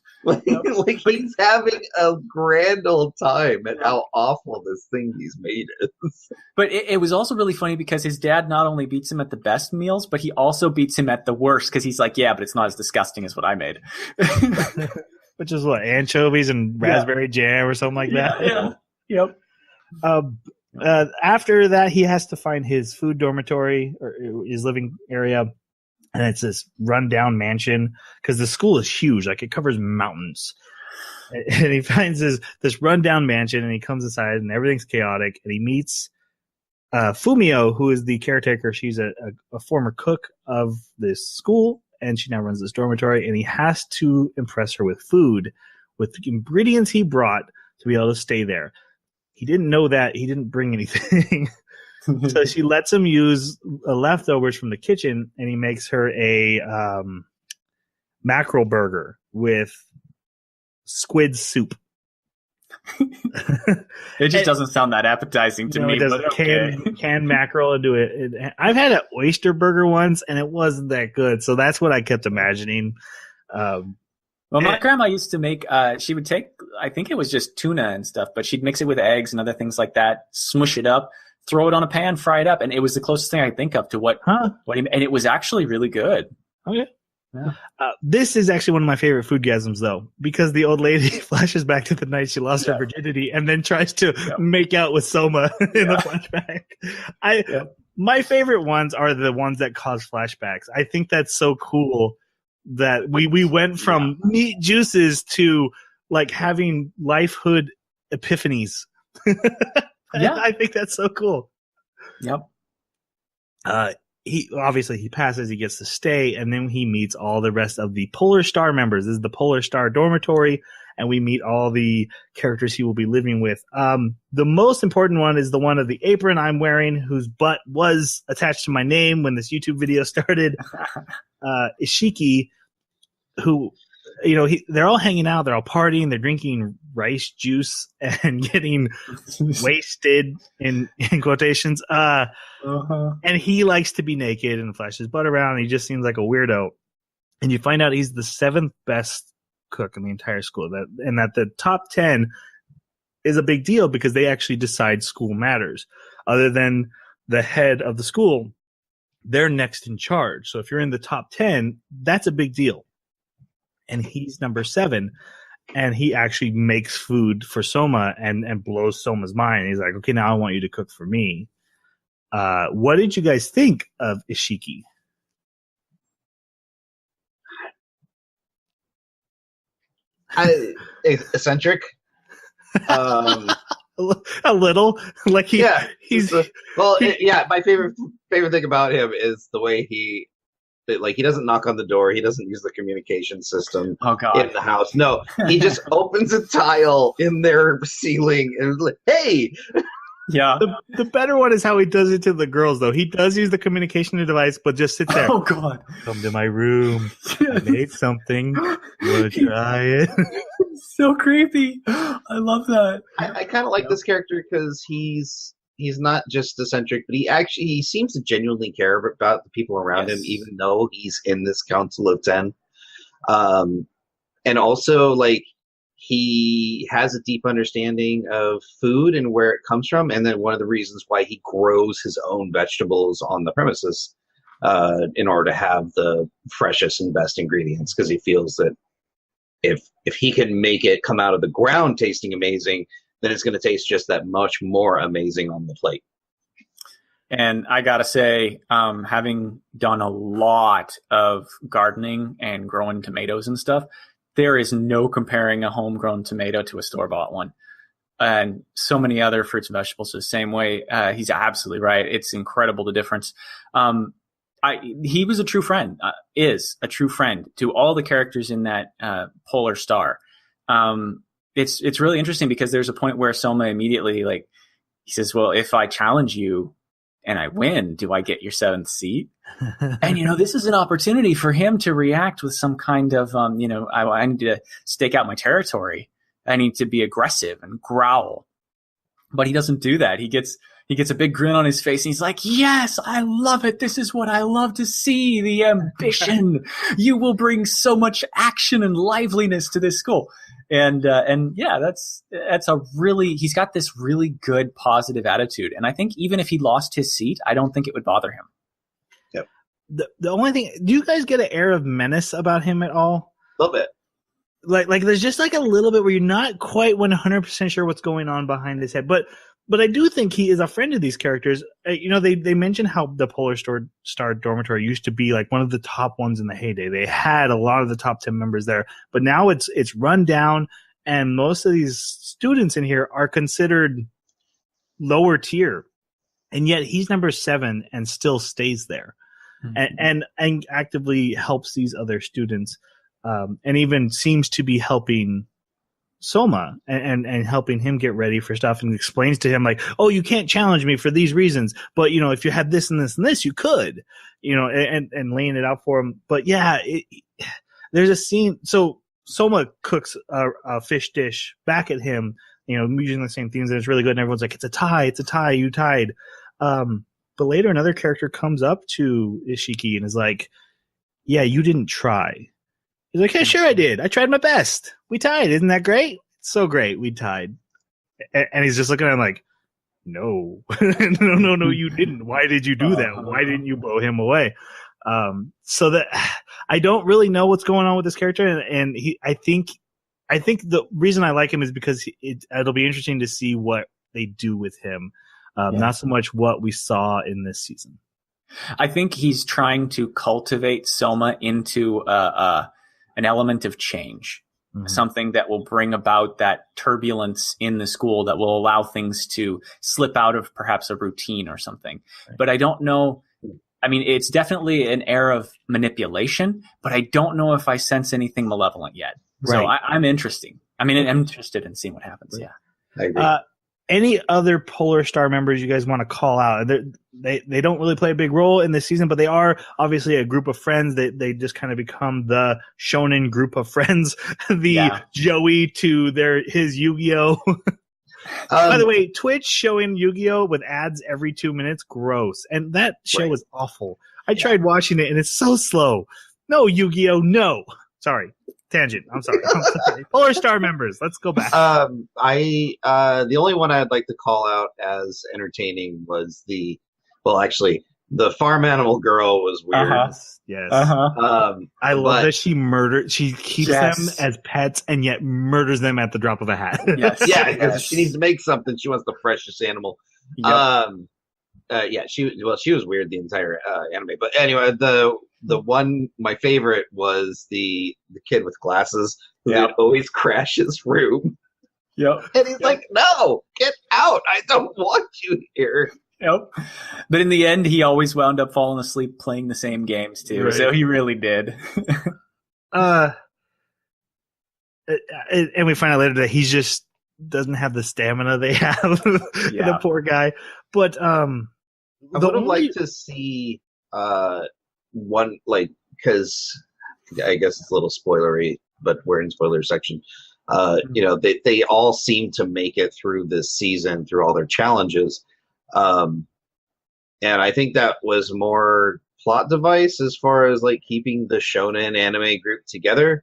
He's having a grand old time at how awful this thing he's made is. But it was also really funny because his dad not only beats him at the best meals, but he also beats him at the worst because he's like, yeah, but it's not as disgusting as what I made. Which is what, anchovies and raspberry jam or something like that? Yeah. Yep. After that, he has to find his food dormitory or his living area, and it's this rundown mansion because the school is huge, like it covers mountains. And he finds this rundown mansion, and he comes inside, and everything's chaotic. And he meets Fumio, who is the caretaker. She's a former cook of this school, and she now runs this dormitory. And he has to impress her with food, with the ingredients he brought to be able to stay there. He didn't know that. He didn't bring anything. So she lets him use leftovers from the kitchen, and he makes her a mackerel burger with squid soup. It just doesn't sound that appetizing to me. It does. But okay. Canned mackerel into it. I've had an oyster burger once, and it wasn't that good. So that's what I kept imagining. Well, my grandma used to make, she would take, I think it was just tuna and stuff, but she'd mix it with eggs and other things like that, smush it up, throw it on a pan, fry it up, and it was the closest thing I could think of to what and it was actually really good. Okay. Yeah. This is actually one of my favorite foodgasms, though, because the old lady flashes back to the night she lost her virginity and then tries to make out with Soma in the flashback. My favorite ones are the ones that cause flashbacks. I think that's so cool that we went from meat juices to like having lifehood epiphanies. I think that's so cool. Yep. He passes, he gets to stay, and then he meets all the rest of the Polar Star members. This is the Polar Star dormitory, and we meet all the characters he will be living with. The most important one is the one of the apron I'm wearing, whose butt was attached to my name when this YouTube video started. Ishiki, who, they're all hanging out, they're all partying, they're drinking rice juice and getting wasted in quotations. And he likes to be naked and flash his butt around. And he just seems like a weirdo. And you find out he's the 7th best cook in the entire school. And that the top 10 is a big deal because they actually decide school matters. Other than the head of the school, they're next in charge. So if you're in the top 10, that's a big deal. And he's number 7. And he actually makes food for Soma and blows Soma's mind. He's like, okay, now I want you to cook for me. What did you guys think of Ishiki? Eccentric. A little. Like he's my favorite thing about him is the way he doesn't knock on the door. He doesn't use the communication system in the house. No, he just opens a tile in their ceiling and is like, hey. Yeah. The better one is how he does it to the girls, though. He does use the communication device, but just sits there. Oh, God. Come to my room. I made something. Want to try it? So creepy. I love that. I kind of like this character because he's not just eccentric, but he seems to genuinely care about the people around him, even though he's in this Council of 10. And also, he has a deep understanding of food and where it comes from, and then one of the reasons why he grows his own vegetables on the premises in order to have the freshest and best ingredients, because he feels that if he can make it come out of the ground tasting amazing, then it's going to taste just that much more amazing on the plate. And I got to say, having done a lot of gardening and growing tomatoes and stuff, there is no comparing a homegrown tomato to a store-bought one. And so many other fruits and vegetables are the same way. He's absolutely right. It's incredible, the difference. He was a true friend, is a true friend to all the characters in that Polar Star. It's really interesting because there's a point where Soma immediately, he says, well, if I challenge you and I win, do I get your 7th seat? And, this is an opportunity for him to react with some kind of, I need to stake out my territory. I need to be aggressive and growl. But he doesn't do that. He gets a big grin on his face and he's like, yes, I love it. This is what I love to see. The ambition. You will bring so much action and liveliness to this school. And that's he's got this really good positive attitude. And I think even if he lost his seat, I don't think it would bother him. Yep. The only thing, do you guys get an air of menace about him at all? A little bit. Like there's just a little bit where you're not quite 100% sure what's going on behind his head. But But I do think he is a friend of these characters. They mention how the Polar Star Dormitory used to be like one of the top ones in the heyday. They had a lot of the top 10 members there, but now it's run down, and most of these students in here are considered lower tier, and yet he's number 7 and still stays there, and actively helps these other students, and even seems to be helping Soma and helping him get ready for stuff, and explains to him like, oh, you can't challenge me for these reasons, but if you had this and this and this, you could, and laying it out for him. But yeah, there's a scene. So Soma cooks a fish dish back at him, using the same themes, and it's really good. And everyone's like, it's a tie, you tied. But later another character comes up to Ishiki and is like, yeah, you didn't try. He's like, hey, sure I did. I tried my best. We tied. Isn't that great? It's so great. We tied. And he's just looking at him like, no. no, you didn't. Why did you do that? Why didn't you blow him away? So that I don't really know what's going on with this character. And I think the reason I like him is because it'll be interesting to see what they do with him. Not so much what we saw in this season. I think he's trying to cultivate Soma into an element of change, something that will bring about that turbulence in the school that will allow things to slip out of perhaps a routine or something. Right. But I don't know. I mean, it's definitely an air of manipulation, but I don't know if I sense anything malevolent yet. Right. So I'm interested. I'm interested in seeing what happens. Right. Yeah. I agree. Any other Polar Star members you guys want to call out? They don't really play a big role in this season, but they are obviously a group of friends. They just kind of become the shonen group of friends. Joey to his Yu-Gi-Oh. By the way, Twitch showing Yu-Gi-Oh with ads every 2 minutes, gross. And that show was awful. I tried watching it and it's so slow. No, Yu-Gi-Oh, no. Sorry. Tangent. I'm sorry. Polar Star members. Let's go back. The only one I'd like to call out as entertaining was the farm animal girl was weird. Yes. I love that she keeps them as pets and yet murders them at the drop of a hat. Yes. Yeah, because she needs to make something. She wants the freshest animal. Yep. She was weird the entire anime. But anyway, the one, my favorite was the kid with glasses who would always crash his room. Yep. And he's like, no, get out. I don't want you here. Yep. But in the end, he always wound up falling asleep playing the same games too. Right. So he really did. And we find out later that he just doesn't have the stamina they have. The poor guy. But I would have liked to see one, like, because I guess it's a little spoilery, but we're in spoiler section. They all seem to make it through this season through all their challenges. And I think that was more plot device as far as like keeping the shonen anime group together.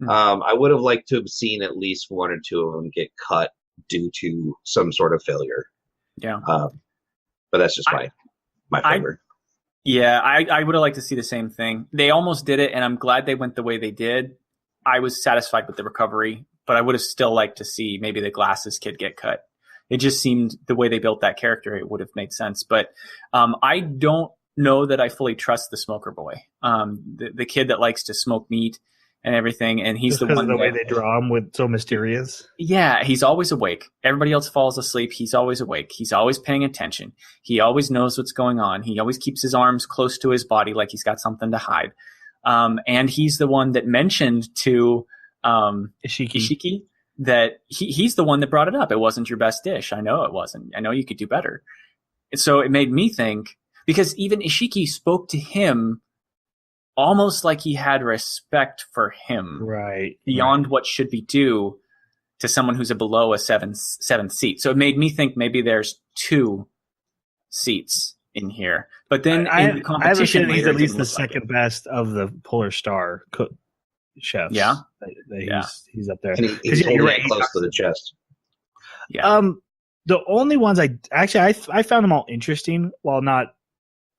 I would have liked to have seen at least one or two of them get cut due to some sort of failure. Yeah. But that's just my favorite. I would have liked to see the same thing. They almost did it, and I'm glad they went the way they did. I was satisfied with the recovery, but I would have still liked to see maybe the glasses kid get cut. It just seemed the way they built that character, it would have made sense. But I don't know that I fully trust the smoker boy, the kid that likes to smoke meat and everything, and he's just the one. The way they draw him with so mysterious. Yeah, he's always awake. Everybody else falls asleep. He's always awake. He's always paying attention. He always knows what's going on. He always keeps his arms close to his body, like he's got something to hide. And he's the one that mentioned to Ishiki that he's the one that brought it up. It wasn't your best dish. I know it wasn't. I know you could do better. And so it made me think, because even Ishiki spoke to him almost like he had respect for him, right? Beyond what should be due to someone who's below a seventh seat. So it made me think maybe there's 2 seats in here. But then in the competition, he's at least the second best of the Polar Star chefs. Yeah, he's up there. And he's holding close to the chest. Yeah. The only ones I found them all interesting, while not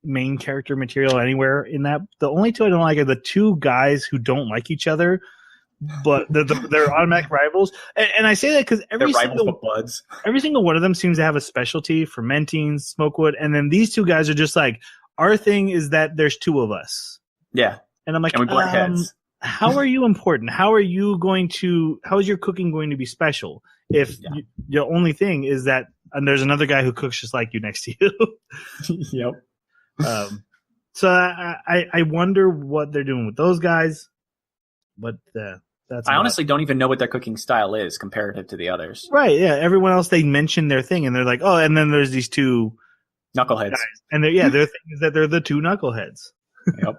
main character material anywhere in that. The only 2 I don't like are the 2 guys who don't like each other. but they're automatic rivals. And I say that because They're rivals but buds. every single one of them seems to have a specialty, fermenting, smokewood, and then these two guys are just like, our thing is that there's two of us. Yeah. And I'm like, And we butt heads. how are you important? How is your cooking going to be special if the only thing is that and there's another guy who cooks just like you next to you? Yep. So I wonder what they're doing with those guys, but that's. I honestly don't even know what their cooking style is comparative to the others. Right? Yeah. Everyone else they mention their thing, and they're like, oh, and then there's these two knuckleheads, guys. And their thing is that they're the two knuckleheads. Yep.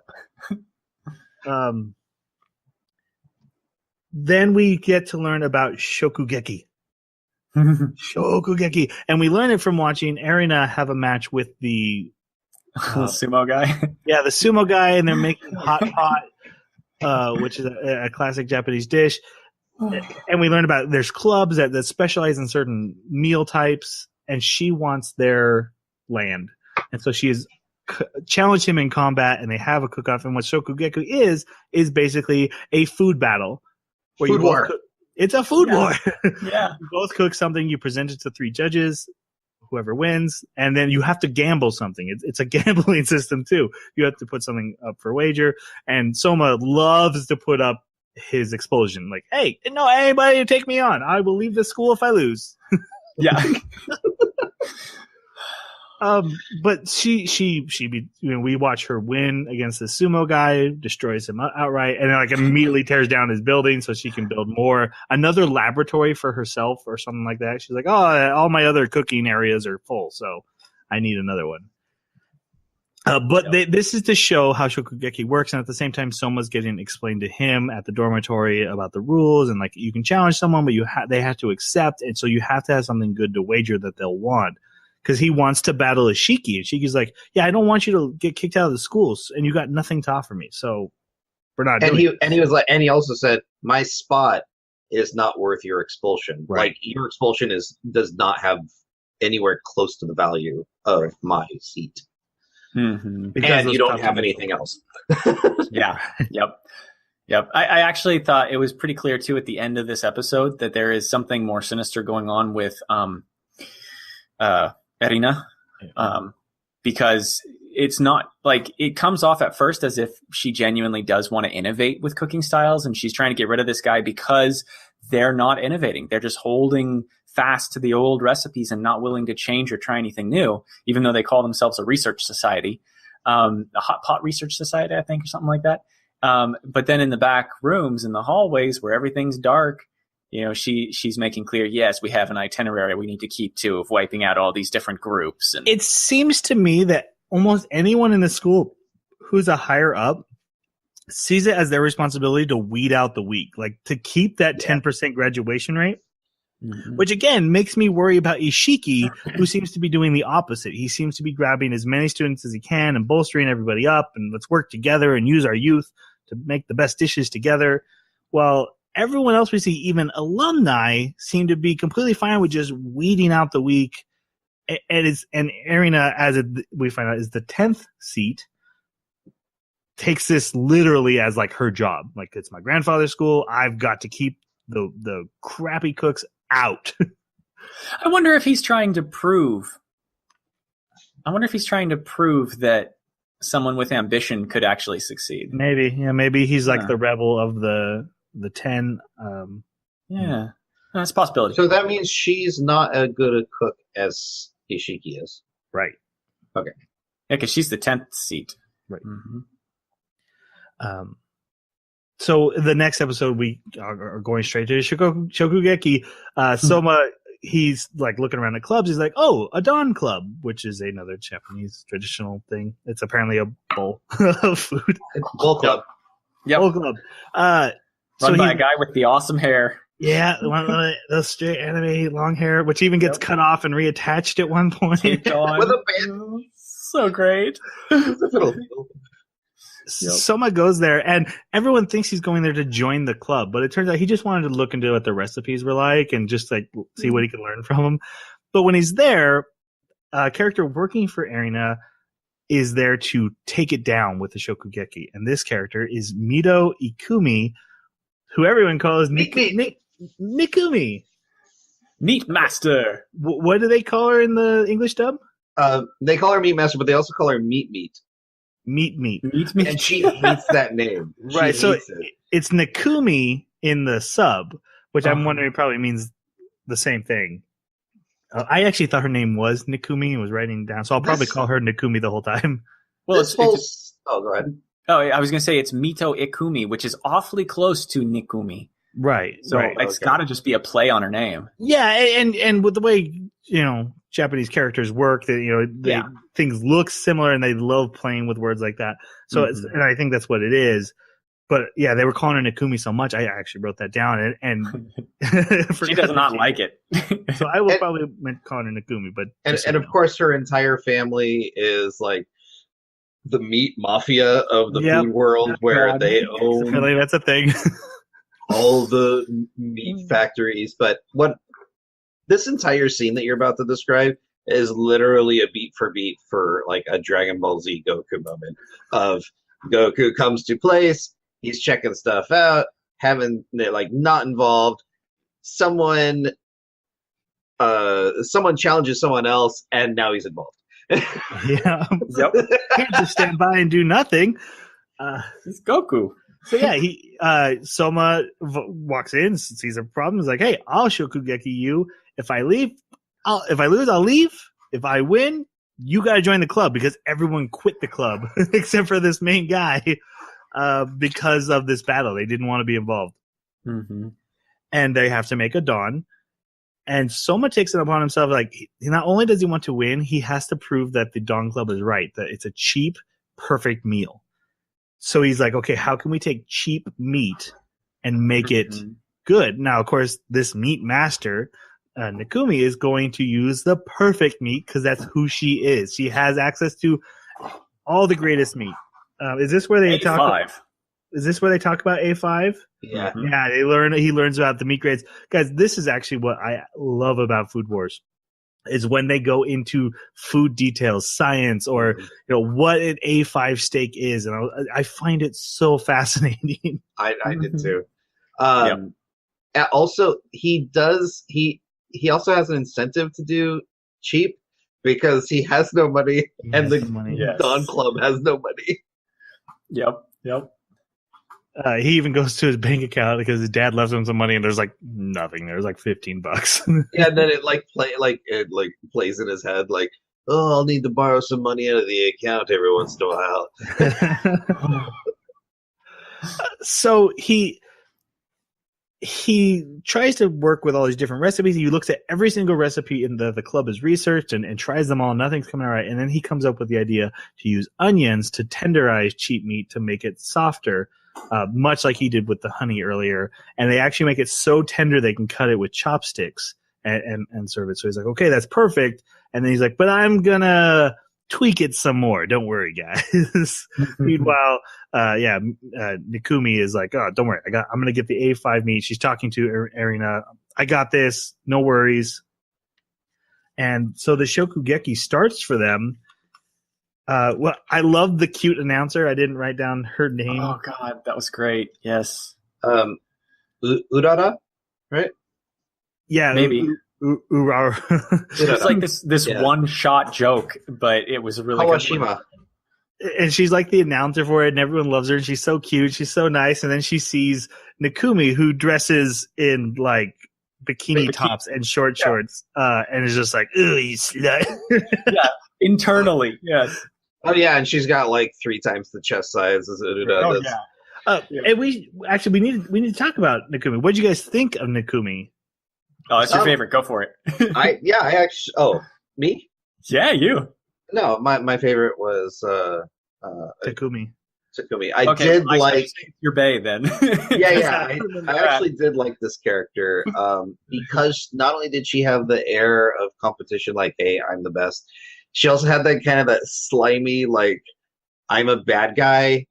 Then we get to learn about Shokugeki. Shokugeki, and we learn it from watching Erina have a match with the sumo guy. Yeah, the sumo guy, and they're making hot pot, which is a classic Japanese dish. And we learn about there's clubs that specialize in certain meal types, and she wants their land, and so she has challenged him in combat, and they have a cook-off. And what Shokugeki is basically a food battle. Where food war. It's a food war. Yeah. You both cook something, you present it to 3 judges, whoever wins, and then you have to gamble something. It's a gambling system too. You have to put something up for wager, and Soma loves to put up his explosion. Like, hey, no, anybody take me on. I will leave the school if I lose. Yeah. But we watch her win against the sumo guy, destroys him outright, and then like immediately tears down his building so she can build more, another laboratory for herself or something like that. She's like, oh, all my other cooking areas are full, so I need another one. This is to show how Shokugeki works, and at the same time, Soma's getting explained to him at the dormitory about the rules, and like you can challenge someone, but they have to accept, and so you have to have something good to wager that they'll want. Because he wants to battle Ishiki, and Shiki's like, "Yeah, I don't want you to get kicked out of the schools, and you got nothing to offer me, so we're not." And he was like, and he also said, "My spot is not worth your expulsion. Right. Like your expulsion does not have anywhere close to the value of my seat, Mm-hmm. and you don't have anything else." Yeah. Yep. I actually thought it was pretty clear too at the end of this episode that there is something more sinister going on with Erina, because it's not like it comes off at first as if she genuinely does want to innovate with cooking styles, and she's trying to get rid of this guy because they're not innovating. They're just holding fast to the old recipes and not willing to change or try anything new, even though they call themselves a research society, a hot pot research society, I think, or something like that. But then in the back rooms, in the hallways where everything's dark, she's making clear, yes, we have an itinerary we need to keep to of wiping out all these different groups. And it seems to me that almost anyone in the school who's a higher up sees it as their responsibility to weed out the weak, like to keep that 10% graduation rate, which again makes me worry about Ishiki, who seems to be doing the opposite. He seems to be grabbing as many students as he can and bolstering everybody up, and let's work together and use our youth to make the best dishes together. Well, everyone else we see, even alumni, seem to be completely fine with just weeding out the weak. And Erina, we find out, is the 10th seat, takes this literally as like her job. Like, it's my grandfather's school. I've got to keep the crappy cooks out. I wonder if he's trying to prove that someone with ambition could actually succeed. Maybe he's like the rebel of the 10. That's a possibility. So that means she's not as good a cook as Ishiki is. Right. Okay. Yeah, because she's the 10th seat. Right. So the next episode, we are going straight to Shokugeki. Soma, he's like looking around at clubs. He's like, oh, a Dawn Club, which is another Japanese traditional thing. It's apparently a bowl of food. It's a bowl club. Yep. Bowl club. Run by a guy with the awesome hair. Yeah, one of those straight anime long hair, which even gets cut off and reattached at one point. With a band. So great. Soma goes there, and everyone thinks he's going there to join the club, but it turns out he just wanted to look into what the recipes were like and just like see what he could learn from them. But when he's there, a character working for Erina is there to take it down with the Shokugeki, and this character is Mito Ikumi, who everyone calls Meat. Nikumi. Meat Master. What do they call her in the English dub? They call her Meat Master, but they also call her Meat. Meat. Meat. And she hates that name. Right, She so hates it. it's Nikumi in the sub, which I'm wondering probably means the same thing. I actually thought her name was Nikumi and was writing down, so I'll probably call her Nikumi the whole time. Well, Oh, go ahead. Oh, I was going to say it's Mito Ikumi, which is awfully close to Nikumi. Right. So right. it's got to just be a play on her name. Yeah, and with the way, Japanese characters work, that things look similar and they love playing with words like that. So and I think that's what it is. But yeah, they were calling her Nikumi so much. I actually wrote that down and she does not like it. So I will probably call her Nikumi, but and of course her entire family is like the meat mafia of the food world, where they own really, that's a thing. all the meat factories. But what this entire scene that you're about to describe is literally a beat for beat for like a Dragon Ball Z Goku moment of Goku comes to place, he's checking stuff out, not involved. Someone challenges someone else, and now he's involved. Yeah. Yep. Can't just stand by and do nothing. It's Goku. So yeah, Soma walks in, sees a problem, is like, "Hey, I'll Shokugeki you. If I lose, I'll leave. If I win, you got to join the club," because everyone quit the club except for this main guy because of this battle. They didn't want to be involved, and they have to make a dawn. And Soma takes it upon himself, like, not only does he want to win, he has to prove that the Dawn Club is right, that it's a cheap, perfect meal. So he's like, okay, how can we take cheap meat and make it good? Now, of course, this meat master, Nikumi, is going to use the perfect meat because that's who she is. She has access to all the greatest meat. Is this where they talk? Is this where they talk about A5? Yeah. Yeah, he learns about the meat grades. Guys, this is actually what I love about Food Wars, is when they go into food details, science, or what an A5 steak is, and I find it so fascinating. I did too. Also, he also has an incentive to do cheap because he has no money, and the Dawn Club has no money. Yep. He even goes to his bank account because his dad left him some money, and there's like nothing. There's like $15. Yeah, and then it plays in his head like, oh, I'll need to borrow some money out of the account every once in a while. So he tries to work with all these different recipes. He looks at every single recipe in the club is researched and tries them all. Nothing's coming out right. And then he comes up with the idea to use onions to tenderize cheap meat to make it softer. Much like he did with the honey earlier, and they actually make it so tender they can cut it with chopsticks and serve it. So he's like, okay, that's perfect. And then he's like, but I'm gonna tweak it some more. Don't worry, guys. Meanwhile, Nikumi is like, oh, don't worry, I'm gonna get the A5 meat. She's talking to Erina. I got this. No worries. And so the Shokugeki starts for them. Well, I love the cute announcer. I didn't write down her name. Oh God, that was great. Yes. Urara, right? Yeah, maybe. Urara. It's like this one shot joke, but it was really Kawashima. Good. And she's like the announcer for it, and everyone loves her. And she's so cute. She's so nice. And then she sees Nikumi, who dresses in like bikini tops and shorts, and is just like, "Ooh, you slut." Yeah, internally, yes. Oh yeah, and she's got like 3 times the chest size as Urara does. And we need to talk about Nikumi. What did you guys think of Nikumi? Oh, it's your favorite. Go for it. I actually. Oh, me? Yeah, you. No, my favorite was Takumi. I did like your bae then. I actually did like this character because not only did she have the air of competition, like, hey, I'm the best, she also had that kind of that slimy, like, I'm a bad guy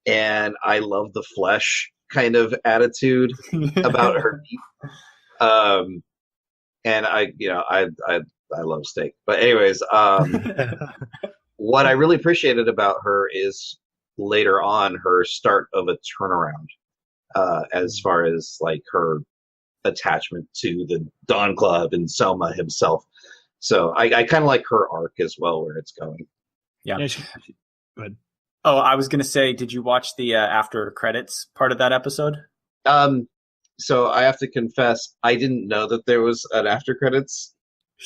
and I love the flesh kind of attitude about her. And I love steak, but anyways, what I really appreciated about her is later on her start of a turnaround. as far as like her attachment to the Dawn Club and Soma himself. So I kind of like her arc as well, where it's going. Yeah. Go ahead. Oh, I was going to say, did you watch the after credits part of that episode? So I have to confess, I didn't know that there was an after credits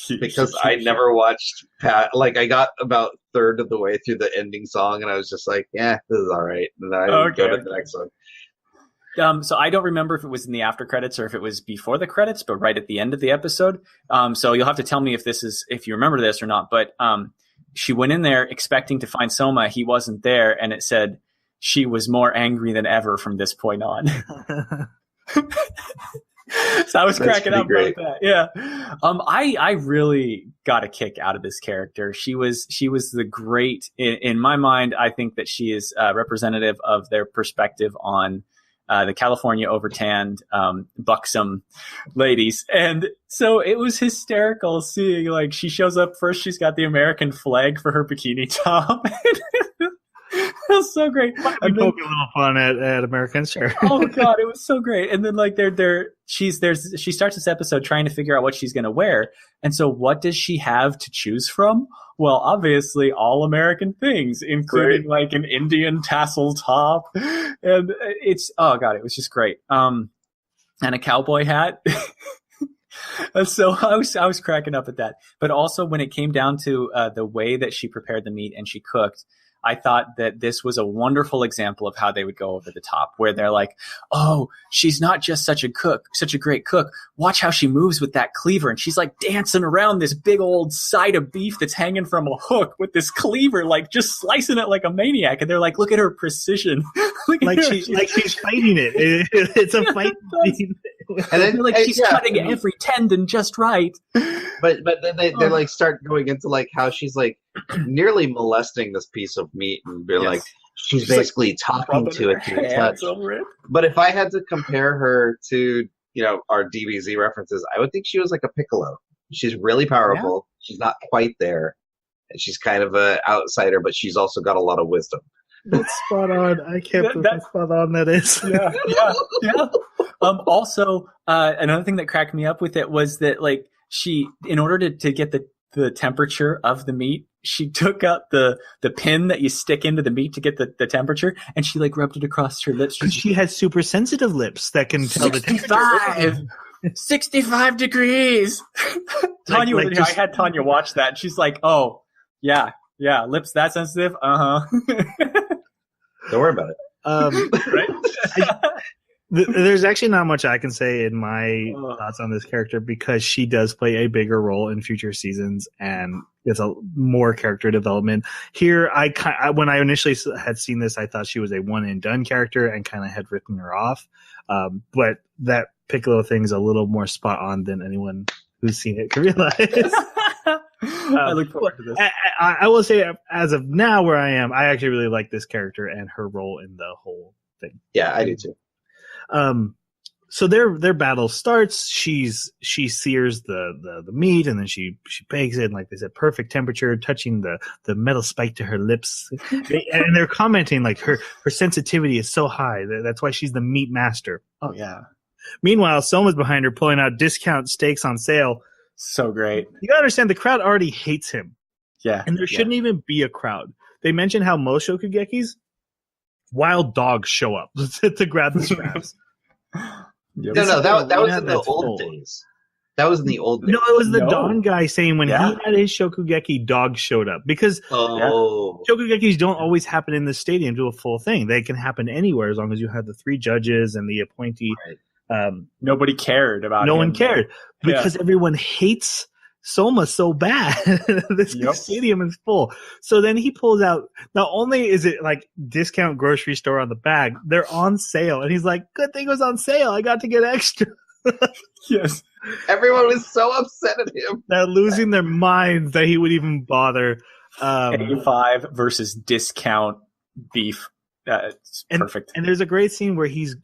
because I never watched like I got about third of the way through the ending song and I was just like, yeah, this is all right. And then I would go to the next one. So I don't remember if it was in the after credits or if it was before the credits, but right at the end of the episode. So you'll have to tell me if you remember this or not. But she went in there expecting to find Soma. He wasn't there, and it said she was more angry than ever from this point on. So I was cracking up about that. Yeah. I really got a kick out of this character. She was the great in my mind. I think that she is representative of their perspective on the California overtanned, buxom ladies. And so it was hysterical seeing, like, she shows up first, she's got the American flag for her bikini top. It was so great. And then, poking a little fun at Americans, sure. Oh God, it was so great. And then like she starts this episode trying to figure out what she's gonna wear. And so what does she have to choose from? Well, obviously all American things, including like an Indian tassel top. And it was just great. And a cowboy hat. And so I was cracking up at that. But also when it came down to the way that she prepared the meat and she cooked, I thought that this was a wonderful example of how they would go over the top, where they're like, oh, she's not just such a great cook. Watch how she moves with that cleaver. And she's like dancing around this big old side of beef that's hanging from a hook with this cleaver, like just slicing it like a maniac. And they're like, look at her precision. She's fighting it. It's a fight. And then like she's cutting every tendon just right. But then they like start going into like how she's like nearly molesting this piece of meat and be like she's basically like talking to it through touch. But if I had to compare her to our DBZ references, I would think she was like a Piccolo. She's really powerful. Yeah. She's not quite there, and she's kind of an outsider, but she's also got a lot of wisdom. That's spot on. I can't believe how spot on that is. Yeah. Also, another thing that cracked me up with it was that, like, she, in order to get the temperature of the meat, she took out the pin that you stick into the meat to get the temperature, and she, like, rubbed it across her lips. Because she has super sensitive lips that can tell the temperature. 65 degrees. Tanya, I had Tanya watch that, and she's like, oh, yeah, lips that sensitive? Don't worry about it. Right? There's actually not much I can say in my thoughts on this character because she does play a bigger role in future seasons and it's a more character development. Here, when I initially had seen this, I thought she was a one and done character and kind of had written her off. But that Piccolo thing is a little more spot on than anyone who's seen it can realize. I look forward to this. I will say, as of now, where I am, I actually really like this character and her role in the whole thing. Yeah, I do too. So their battle starts. She sears the meat and then she bakes it. And like they said, perfect temperature, touching the metal spike to her lips. And they're commenting like her sensitivity is so high. That's why she's the meat master. Oh yeah. Meanwhile, Soma's behind her pulling out discount steaks on sale. So great. You gotta understand, the crowd already hates him. Yeah. And there shouldn't even be a crowd. They mentioned how most shokugekis, wild dogs show up to grab the scraps. No, that was in the old days. That was in the old days. No, it was the Don guy saying when he had his shokugeki, dogs showed up. Because shokugekis don't always happen in the stadium to a full thing. They can happen anywhere as long as you have the 3 judges and the appointee. Right. Nobody cared about him. No one cared because everyone hates Soma so bad. This stadium is full. So then he pulls out, not only is it like discount grocery store on the bag, they're on sale. And he's like, good thing it was on sale. I got to get extra. Yes. Everyone was so upset at him. They're losing their minds that he would even bother. A5 versus discount beef. It's perfect. And there's a great scene where he's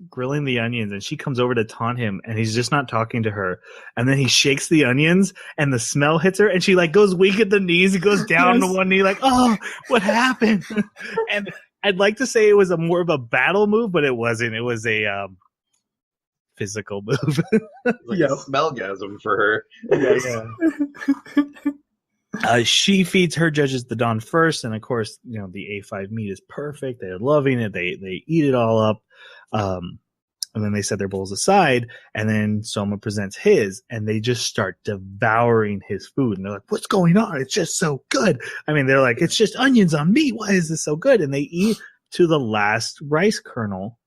grilling the onions and she comes over to taunt him and he's just not talking to her. And then he shakes the onions and the smell hits her and she like goes weak at the knees and goes down to one knee like, oh, what happened? I'd like to say it was more of a battle move, but it wasn't. It was a physical move. Like a smellgasm for her. Yeah. She feeds her judges the Dawn first, and of course, the A5 meat is perfect. They're loving it. They eat it all up. And then they set their bowls aside, and then Soma presents his, and they just start devouring his food. And they're like, what's going on? It's just so good. I mean, they're like, it's just onions on meat. Why is this so good? And they eat to the last rice kernel.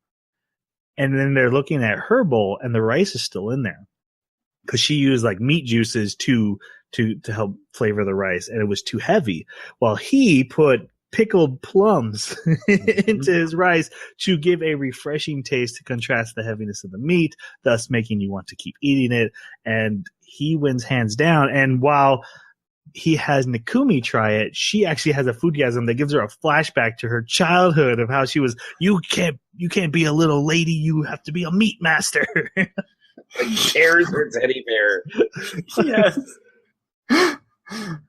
And then they're looking at her bowl, and the rice is still in there. Because she used like meat juices to help flavor the rice, and it was too heavy. While he put pickled plums into his rice to give a refreshing taste to contrast the heaviness of the meat, thus making you want to keep eating it. And he wins hands down. And while he has Nikumi try it, she actually has a foodgasm that gives her a flashback to her childhood of how she was, you can't be a little lady, you have to be a meat master. Tears her teddy bear. Yes.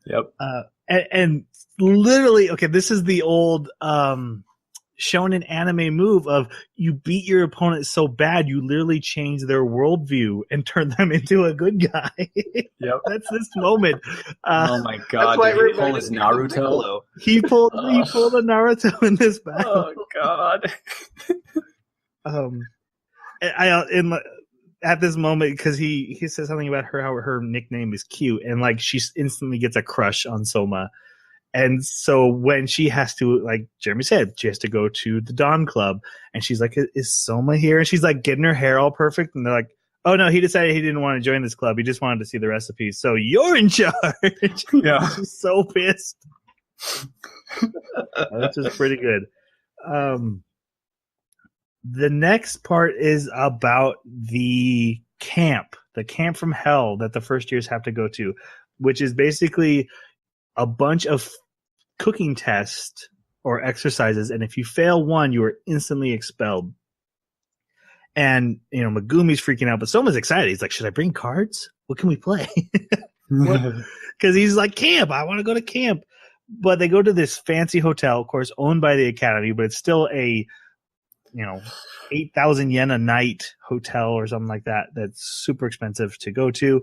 Yep. And literally, okay, this is the old shonen anime move of you beat your opponent so bad you literally change their worldview and turn them into a good guy. Yep. That's this moment. Oh my god! Did he pull his Naruto? He pulled a Naruto in this battle. Oh god. At this moment, because he says something about her, how her nickname is cute, and like she instantly gets a crush on Soma. And so when she has to, like Jeremy said, she has to go to the Dawn Club, and she's like, is Soma here? And she's like getting her hair all perfect, and they're like, oh no, he decided he didn't want to join this club. He just wanted to see the recipes. So you're in charge. Yeah. She's so pissed. That's just pretty good. The next part is about the camp from hell that the first years have to go to, which is basically a bunch of cooking tests or exercises. And if you fail one, you are instantly expelled. And, Megumi's freaking out, but Soma's excited. He's like, should I bring cards? What can we play? Because he's like, camp. I want to go to camp. But they go to this fancy hotel, of course, owned by the academy, but it's still a 8,000 yen a night hotel or something like that. That's super expensive to go to.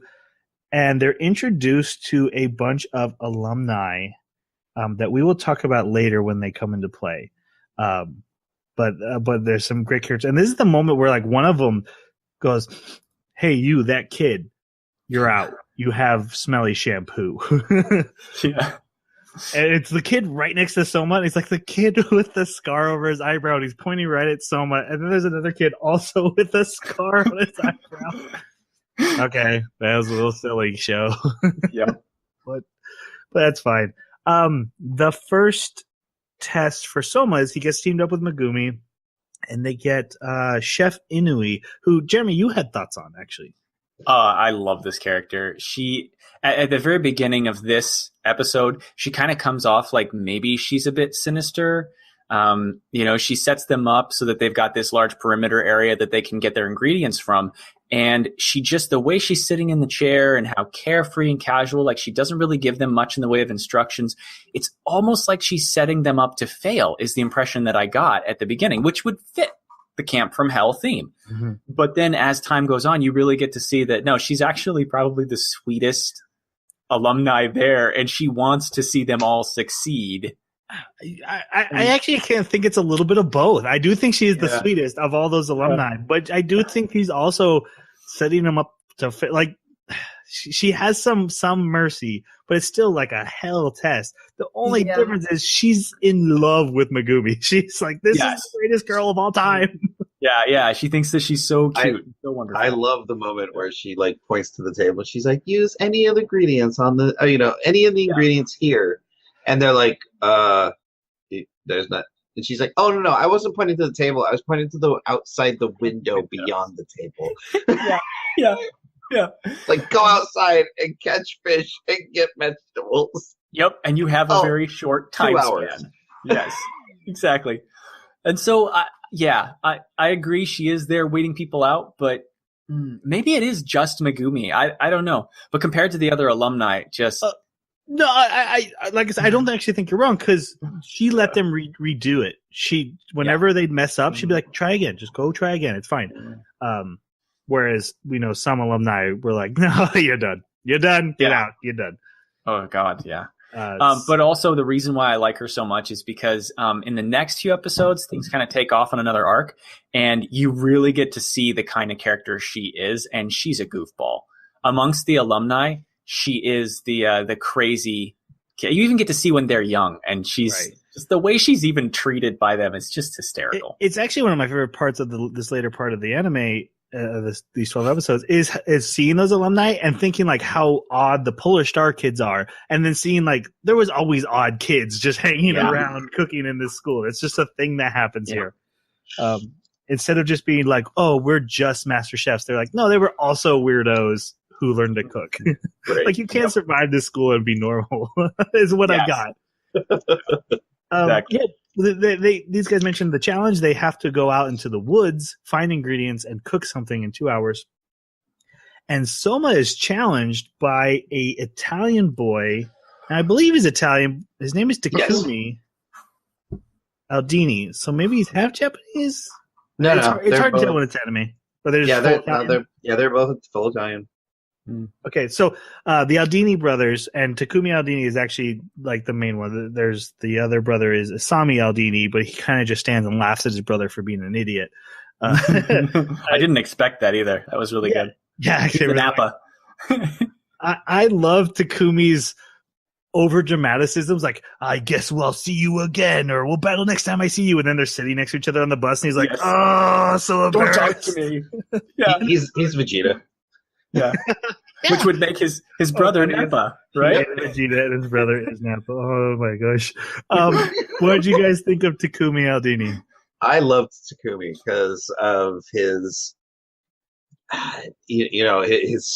And they're introduced to a bunch of alumni that we will talk about later when they come into play. But there's some great characters. And this is the moment where like one of them goes, hey, you, that kid, you're out. You have smelly shampoo. Yeah. And it's the kid right next to Soma. And he's like the kid with the scar over his eyebrow. And he's pointing right at Soma. And then there's another kid also with a scar on his eyebrow. Okay, that was a little silly show. Yeah. But that's fine. The first test for Soma is he gets teamed up with Megumi. And they get Chef Inui, who, Jeremy, you had thoughts on, actually. I love this character. She, at the very beginning of this episode, she kind of comes off like maybe she's a bit sinister. She sets them up so that they've got this large perimeter area that they can get their ingredients from. And she just, the way she's sitting in the chair and how carefree and casual, like she doesn't really give them much in the way of instructions. It's almost like she's setting them up to fail is the impression that I got at the beginning, which would fit the Camp from Hell theme. Mm-hmm. But then as time goes on, you really get to see that, no, she's actually probably the sweetest alumni there, and she wants to see them all succeed. I actually can't think it's a little bit of both. I do think she is the sweetest of all those alumni, but I do think he's also setting them up to fit. Like she has some mercy, but it's still like a hell test. The only difference is she's in love with Megumi. She's like, this is the greatest girl of all time. Yeah. She thinks that she's so cute, so wonderful. I love the moment where she like points to the table. She's like, use any of the ingredients on the, any of the ingredients here. And they're like, there's not. And she's like, oh, no, I wasn't pointing to the table. I was pointing to the outside the window beyond the table. Yeah. Like, go outside and catch fish and get vegetables. Yep, and you have a very short time span. Yes, exactly. And so, I agree. She is there waiting people out, but maybe it is just Megumi. I don't know. But compared to the other alumni, just... No, I like I said, I don't actually think you're wrong because she let them redo it. Whenever they'd mess up, she'd be like, "Try again, just go try again. It's fine." Whereas we know some alumni were like, "No, you're done. You're done. Get out. You're done." Oh God, yeah. But also the reason why I like her so much is because in the next few episodes, things kind of take off on another arc, and you really get to see the kind of character she is, and she's a goofball. Amongst the alumni, she is the crazy. You even get to see when they're young, and she's just the way she's even treated by them is just hysterical. It's actually one of my favorite parts of this later part of the anime. These 12 episodes is seeing those alumni and thinking like how odd the Polar Star kids are, and then seeing like there was always odd kids just hanging around cooking in this school. It's just a thing that happens here. Instead of just being like, oh, we're just master chefs, they're like, no, they were also weirdos who learned to cook. Like you can't survive this school and be normal. Is what I got. Exactly. These guys mentioned the challenge. They have to go out into the woods, find ingredients, and cook something in 2 hours. And Soma is challenged by a Italian boy, and I believe he's Italian. His name is Takumi Aldini. So maybe he's half Japanese. It's hard to tell when it's anime. But they're both full Italian. Okay, so the Aldini brothers, and Takumi Aldini is actually like the main one. There's the other brother is Asami Aldini, but he kind of just stands and laughs at his brother for being an idiot. I didn't expect that either. That was really good. Yeah, actually, really Napa. I love Takumi's over dramaticisms, like I guess we'll see you again, or we'll battle next time I see you. And then they're sitting next to each other on the bus, and he's like, "Oh, so embarrassed." Don't talk to me. Yeah, he's Vegeta. Yeah. Which would make his brother Nappa, right? Yeah, Vegeta and his brother is Nappa. Oh my gosh. What did you guys think of Takumi Aldini? I loved Takumi because of his, his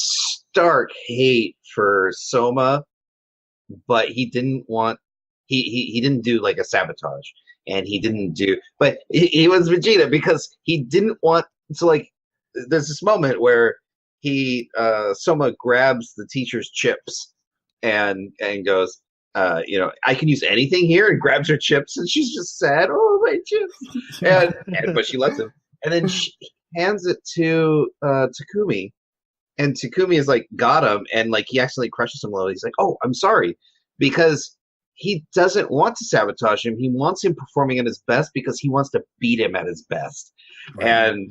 stark hate for Soma, but he didn't want, he didn't do like a sabotage, and he didn't do, but he was Vegeta because he didn't want to, like, there's this moment where Soma grabs the teacher's chips and goes, I can use anything here, and grabs her chips, and she's just sad. Oh, my chips! But she lets him, and then she hands it to Takumi, and Takumi is like, got him, and like he accidentally crushes him a little. He's like, oh, I'm sorry, because he doesn't want to sabotage him. He wants him performing at his best because he wants to beat him at his best, and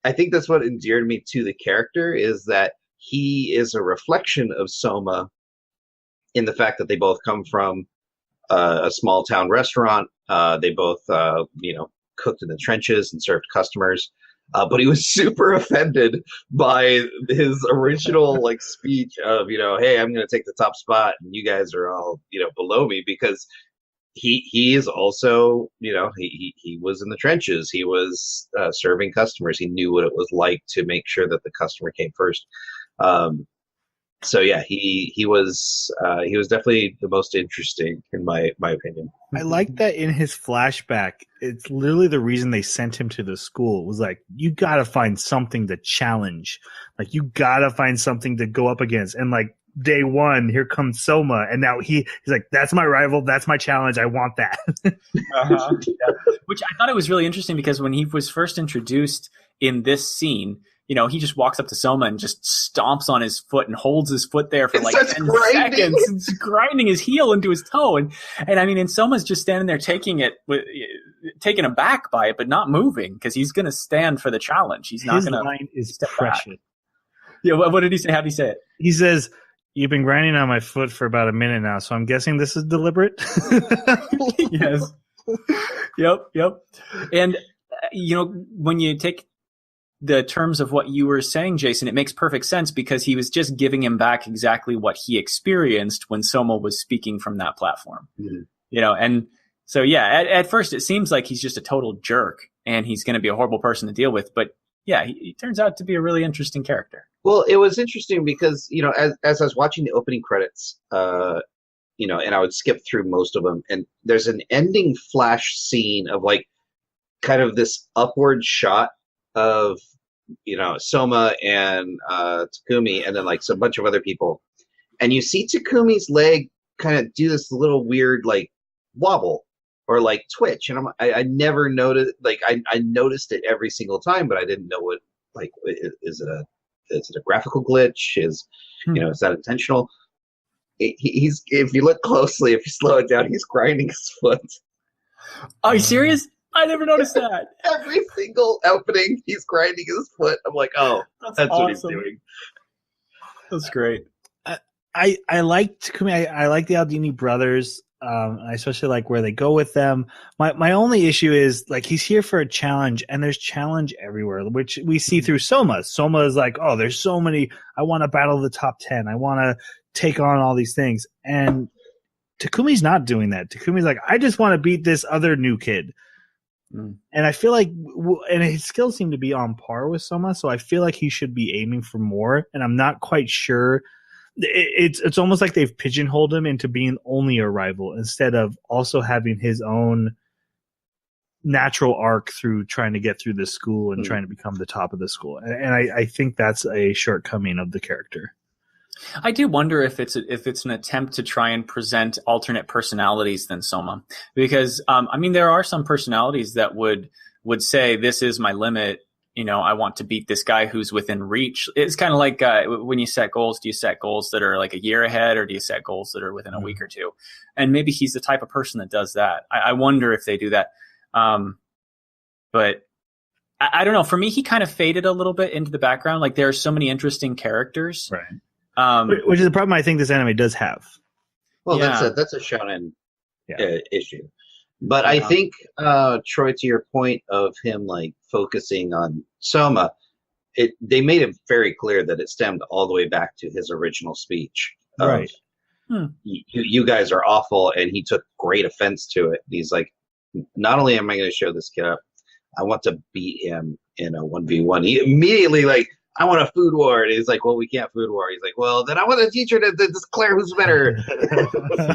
I think that's what endeared me to the character, is that he is a reflection of Soma in the fact that they both come from a small town restaurant. They both, cooked in the trenches and served customers. But he was super offended by his original like speech of, hey, I'm going to take the top spot and you guys are all, below me, because he is also, he was in the trenches. He was serving customers. He knew what it was like to make sure that the customer came first. So yeah, he was definitely the most interesting in my opinion. I like that in his flashback. It's literally the reason they sent him to the school. It was like, you got to find something to challenge. Like, you got to find something to go up against. And like, day one, here comes Soma, and now he's like, that's my rival, that's my challenge, I want that. Yeah. Which I thought it was really interesting, because when he was first introduced in this scene, he just walks up to Soma and just stomps on his foot and holds his foot there for like 10 seconds, and grinding his heel into his toe, and I mean, and Soma's just standing there taken aback by it, but not moving, because he's going to stand for the challenge. He's not going to. His line is precious. Yeah, what did he say? How did he say it? He says, "You've been grinding on my foot for about a minute now, so I'm guessing this is deliberate." Yes. Yep. And, when you take the terms of what you were saying, Jason, it makes perfect sense, because he was just giving him back exactly what he experienced when Soma was speaking from that platform. Mm-hmm. And so, yeah, at first it seems like he's just a total jerk and he's going to be a horrible person to deal with. But yeah, he turns out to be a really interesting character. Well, it was interesting because, as I was watching the opening credits, and I would skip through most of them, and there's an ending flash scene of like kind of this upward shot of, Soma and Takumi, and then like some bunch of other people. and you see Takumi's leg kind of do this little weird like wobble or like twitch, and I never noticed, like I noticed it every single time, but I didn't know what, like, is it a graphical glitch? Is is that intentional? He's, if you look closely, if you slow it down, he's grinding his foot. Are you serious? I never noticed that. Every single opening, he's grinding his foot. I'm like, oh, that's awesome. What he's doing. That's great. I like Takumi. I like the Aldini brothers. I especially like where they go with them. My only issue is, like, he's here for a challenge, and there's challenge everywhere, which we see through Soma. Soma is like, oh, there's so many. I want to battle the top 10. I want to take on all these things. And Takumi's not doing that. Takumi's like, I just want to beat this other new kid. And I feel like, and his skills seem to be on par with Soma, so I feel like he should be aiming for more. And I'm not quite sure. It's almost like they've pigeonholed him into being only a rival instead of also having his own natural arc through trying to get through the school and trying to become the top of the school. And I think that's a shortcoming of the character. I do wonder if it's an attempt to try and present alternate personalities than Soma, because I mean, there are some personalities that would say, this is my limit. I want to beat this guy who's within reach. It's kind of like when you set goals, do you set goals that are like a year ahead, or do you set goals that are within a week or two? And maybe he's the type of person that does that. I wonder if they do that. But I don't know. For me, he kind of faded a little bit into the background. Like, there are so many interesting characters. Right. Which is the problem I think this anime does have. Well, that's a shonen issue. But I think, Troy, to your point of him like focusing on Soma, they made it very clear that it stemmed all the way back to his original speech. Right. You guys are awful, and he took great offense to it. He's like, not only am I going to show this kid up, I want to beat him in a 1v1. He immediately like, I want a food war. And he's like, well, we can't food war. He's like, well, then I want a teacher to declare who's better.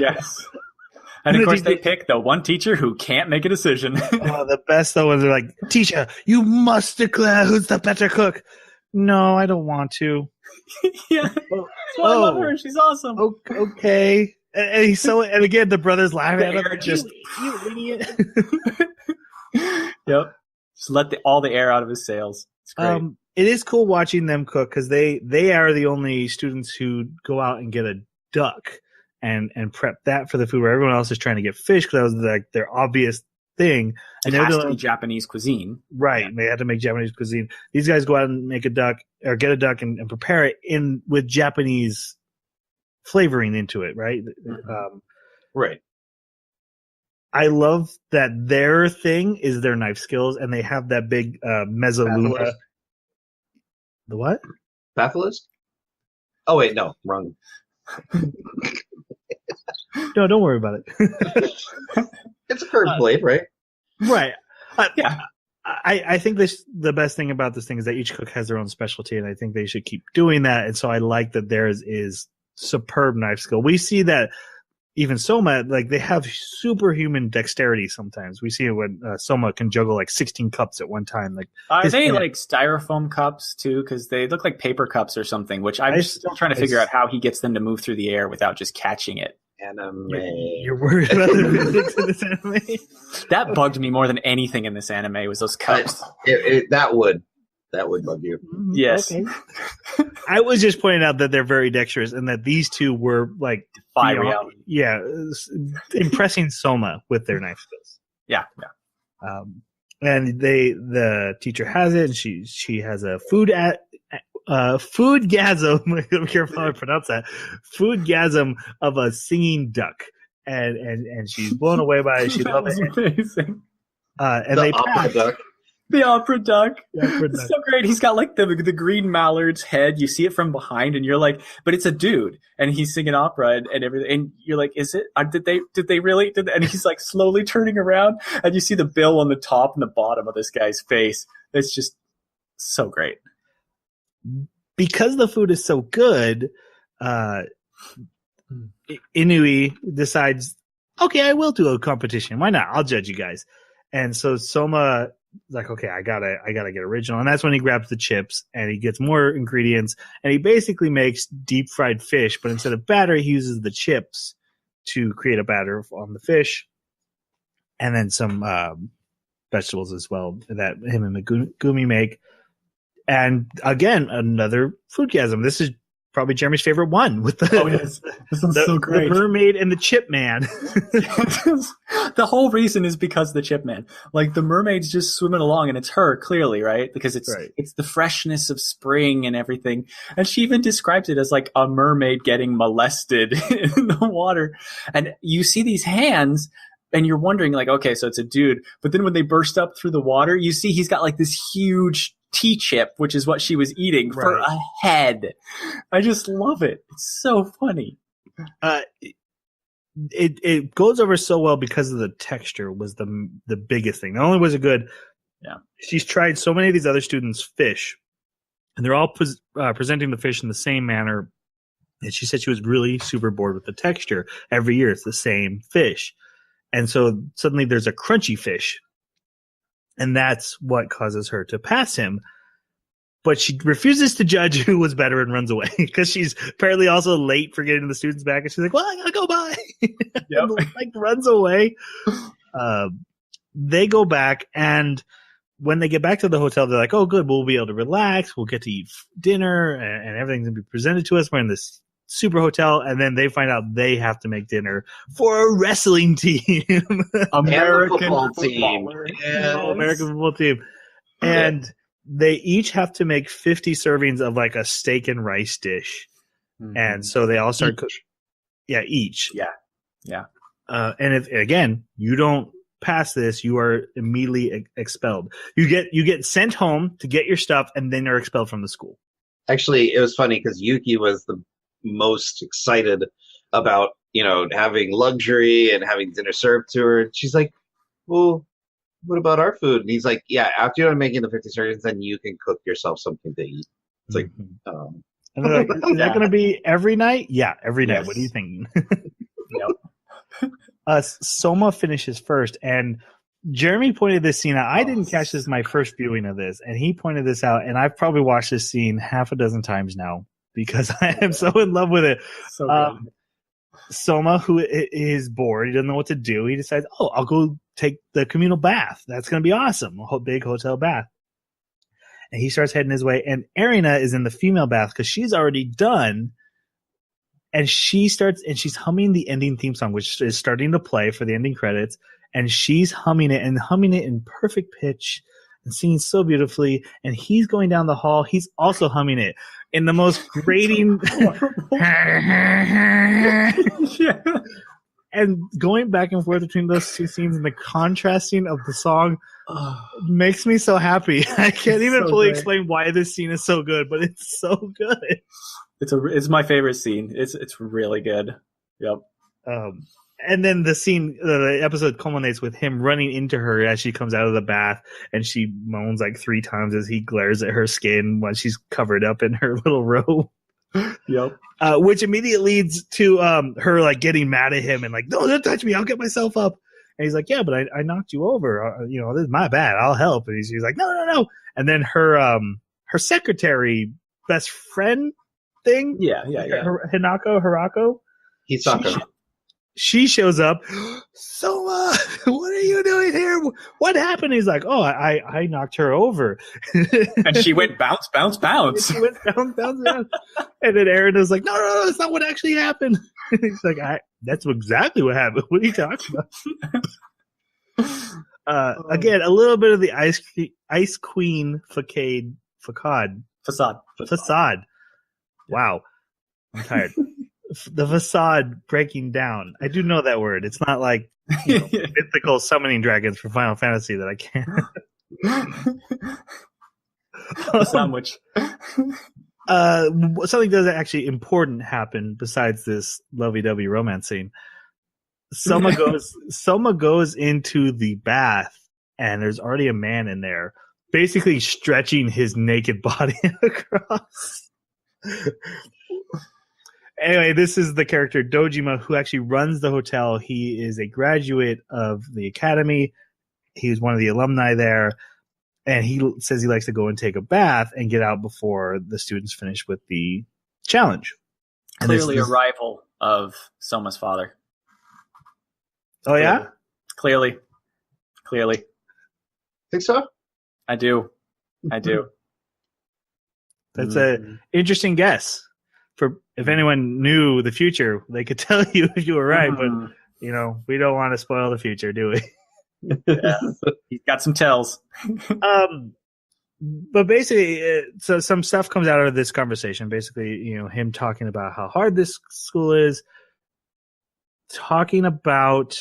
Yes. And of course, they pick the one teacher who can't make a decision. The best though is they're like, teacher, you must declare who's the better cook. No, I don't want to. Yeah. I love her. She's awesome. Okay. And he's and again, the brothers laughing at him. Just, you idiot. Yep. Just let all the air out of his sails. It's great. It is cool watching them cook, because they are the only students who go out and get a duck and prep that for the food, where everyone else is trying to get fish, because that was like their obvious thing. And it has to be Japanese cuisine. Right. Yeah. They had to make Japanese cuisine. These guys go out and make a duck, or get a duck and prepare it with Japanese flavoring into it, right? Right. I love that their thing is their knife skills, and they have that big mezzaluna. The what? Patholist? Oh, wait, no. Wrong. No, don't worry about it. It's a curved blade, right? Right. Yeah. I think the best thing about this thing is that each cook has their own specialty, and I think they should keep doing that. And so I like that theirs is superb knife skill. We see that even Soma, like, they have superhuman dexterity sometimes. We see it when Soma can juggle like 16 cups at one time. Like, are they like styrofoam cups too? Because they look like paper cups or something, which I'm still trying to figure out how he gets them to move through the air without just catching it. Anime. You're worried about the physics in this anime? That bugged me more than anything in this anime, was those cups. That would bug you. Yes. Okay. I was just pointing out that they're very dexterous, and that these two were like, defy reality. Yeah, impressing Soma with their knife skills. Yeah. And the teacher has it, and she has a foodgasm. I'm careful how I pronounce that. Foodgasm of a singing duck, and she's blown away by it. She loves it. Amazing. And they opera duck. The opera duck. It's so great. He's got like the green mallard's head. You see it from behind, and you're like, but it's a dude, and he's singing opera and everything. And you're like, is it? Did they really? And he's like slowly turning around, and you see the bill on the top and the bottom of this guy's face. It's just so great. Because the food is so good, Inui decides, okay, I will do a competition. Why not? I'll judge you guys. And so Soma like, okay, I gotta get original. And that's when he grabs the chips and he gets more ingredients and he basically makes deep fried fish, but instead of batter, he uses the chips to create a batter on the fish. And then some vegetables as well that him and Megumi make. And again, another foodgasm. This is probably Jeremy's favorite one with the, yes. This one's so great. The mermaid and the chip man. The whole reason is because the chip man. Like the mermaid's just swimming along and it's her clearly, right? Because it's the freshness of spring and everything. And she even describes it as like a mermaid getting molested in the water. And you see these hands and you're wondering like, okay, so it's a dude. But then when they burst up through the water, you see he's got like this huge tea chip, which is what she was eating, for a head. I just love it. It's so funny. It goes over so well because of the texture was the biggest thing. Not only was it good, she's tried so many of these other students' fish, and they're all presenting the fish in the same manner. And she said she was really super bored with the texture. Every year it's the same fish. And so suddenly there's a crunchy fish. And that's what causes her to pass him. But she refuses to judge who was better and runs away because she's apparently also late for getting the students back. And she's like, well, I gotta go by. And, like runs away. They go back, and when they get back to the hotel, they're like, oh, good, we'll be able to relax. We'll get to eat dinner and everything's going to be presented to us. We're in this super hotel, and then they find out they have to make dinner for a wrestling team. American football team. American football team. And they each have to make 50 servings of like a steak and rice dish. Mm-hmm. And so they all start cooking. Yeah, each. Yeah. And if, again, you don't pass this, you are immediately expelled. You get sent home to get your stuff, and then you're expelled from the school. Actually, it was funny because Yuki was the most excited about, having luxury and having dinner served to her. And she's like, well, what about our food? And he's like, yeah, after you're done making the 50 servings, then you can cook yourself something to eat. It's like, and they're like, is that going to be every night? Yeah, every night. Yes. What are you thinking? Soma finishes first, and Jeremy pointed this scene out. I didn't catch this my first viewing of this, and he pointed this out, and I've probably watched this scene half a dozen times now because I am so in love with it. So good. Soma, who is bored, he doesn't know what to do. He decides, I'll go take the communal bath. That's going to be awesome. A big hotel bath. And he starts heading his way. And Erina is in the female bath because she's already done. And she's humming the ending theme song, which is starting to play for the ending credits. And she's humming it in perfect pitch and singing so beautifully. And he's going down the hall. He's also humming it in the most grating and going back and forth between those two scenes and the contrasting of the song makes me so happy. I can't even fully explain why this scene is so good, but it's so good. It's my favorite scene. It's really good. Yep. And then the episode culminates with him running into her as she comes out of the bath, and she moans like 3 times as he glares at her skin while she's covered up in her little robe. Yep. Which immediately leads to her like getting mad at him and like, no, don't touch me, I'll get myself up. And he's like, yeah, but I knocked you over. This is my bad. I'll help. And she's like, no. And then her secretary best friend thing. Yeah. Hirako. Hisako. She shows up. So, what are you doing here? What happened? He's like, oh, I knocked her over. And she went bounce. She went bounce. And then Aaron is like, no, that's not what actually happened. He's like, that's exactly what happened. What are you talking about? Again, a little bit of the Ice Queen facade. Wow. I'm tired. The facade breaking down. I do know that word. It's not like mythical summoning dragons for Final Fantasy that I can't. Sandwich. Something does actually important happen besides this lovey-dovey romance scene. Soma goes into the bath, and there's already a man in there, basically stretching his naked body across. Anyway, this is the character Dojima, who actually runs the hotel. He is a graduate of the academy. He's one of the alumni there, and he says he likes to go and take a bath and get out before the students finish with the challenge. And Clearly a rival of Soma's father. Oh, yeah? Clearly. Think so? I do. That's a interesting guess. For if anyone knew the future, they could tell you if you were right, but we don't want to spoil the future, do we? Yeah. He's got some tells. But basically, so some stuff comes out of this conversation. Basically, him talking about how hard this school is, talking about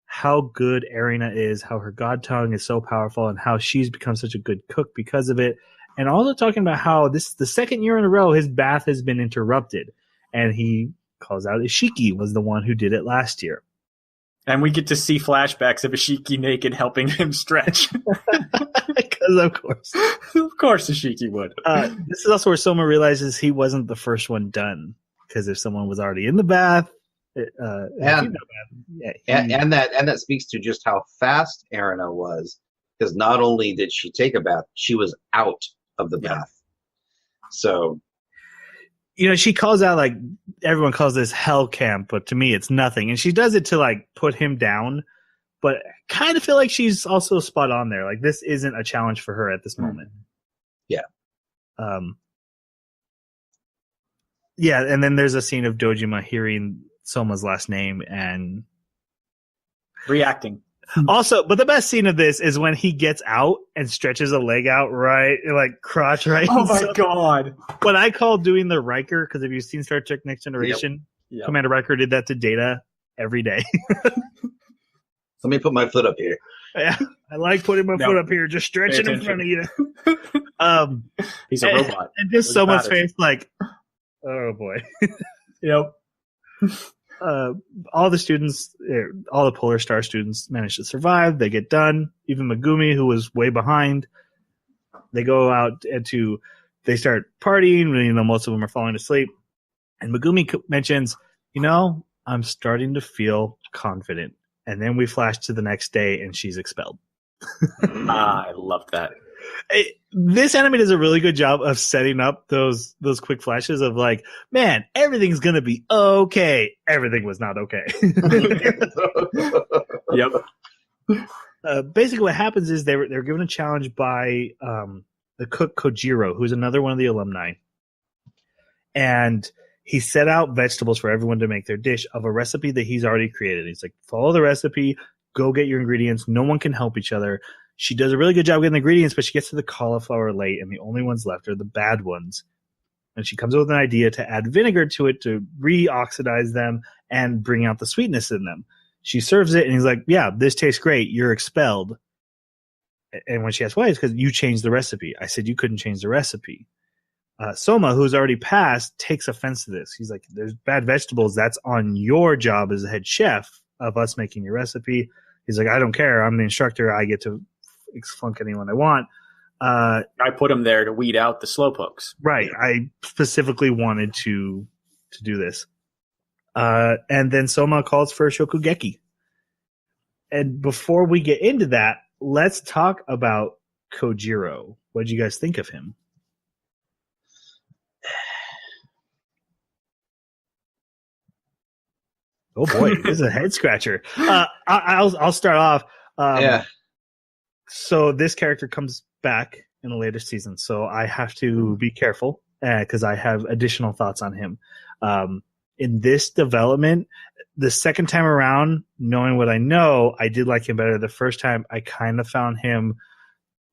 how good Arena is, how her god tongue is so powerful, and how she's become such a good cook because of it. And also talking about how this is the second year in a row his bath has been interrupted. And he calls out Ishiki was the one who did it last year. And we get to see flashbacks of Ishiki naked helping him stretch. Because of course. Of course Ishiki would. This is also where Soma realizes he wasn't the first one done. Because if someone was already in the bath, and that speaks to just how fast Arena was. Because not only did she take a bath, she was out of the bath. So, she calls out, like, everyone calls this hell camp, but to me it's nothing. And she does it to, like, put him down, but I kind of feel like she's also spot on there. Like, this isn't a challenge for her at this moment. Yeah. Yeah, and then there's a scene of Dojima hearing Soma's last name and reacting. Also, but the best scene of this is when he gets out and stretches a leg out like crotch right. Oh my god! What I call doing the Riker, because if you've seen Star Trek Next Generation, Yep. Commander Riker did that to Data every day. Let me put my foot up here. Yeah, I like putting my foot up here, just stretching in front of you. He's a robot. And just someone's face like, oh boy. Yep. All the students, all the Polar Star students manage to survive. They get done. Even Megumi, who was way behind, they go out they start partying. Most of them are falling asleep. And Megumi mentions, I'm starting to feel confident. And then we flash to the next day and she's expelled. I love that. This anime does a really good job of setting up those quick flashes of like, man, everything's gonna be okay. Everything was not okay. Yep. Basically, what happens is they're given a challenge by the cook Kojiro, who's another one of the alumni, and he set out vegetables for everyone to make their dish of a recipe that he's already created. He's like, follow the recipe, go get your ingredients. No one can help each other. She does a really good job getting the ingredients, but she gets to the cauliflower late, and the only ones left are the bad ones. And she comes up with an idea to add vinegar to it to re-oxidize them and bring out the sweetness in them. She serves it, and he's like, yeah, this tastes great. You're expelled. And when she asks why, it's because you changed the recipe. I said you couldn't change the recipe. Soma, who's already passed, takes offense to this. He's like, there's bad vegetables. That's on your job as the head chef of us making your recipe. He's like, I don't care. I'm the instructor. I get to flunk anyone I want. I put him there to weed out the slowpokes. Right. I specifically wanted to do this. And then Soma calls for Shokugeki. And before we get into that, let's talk about Kojiro. What did you guys think of him? Oh boy, this is a head scratcher. I'll start off. Yeah. So this character comes back in a later season, so I have to be careful because I have additional thoughts on him. In this development, the second time around, knowing what I know, I did like him better. The first time, I kind of found him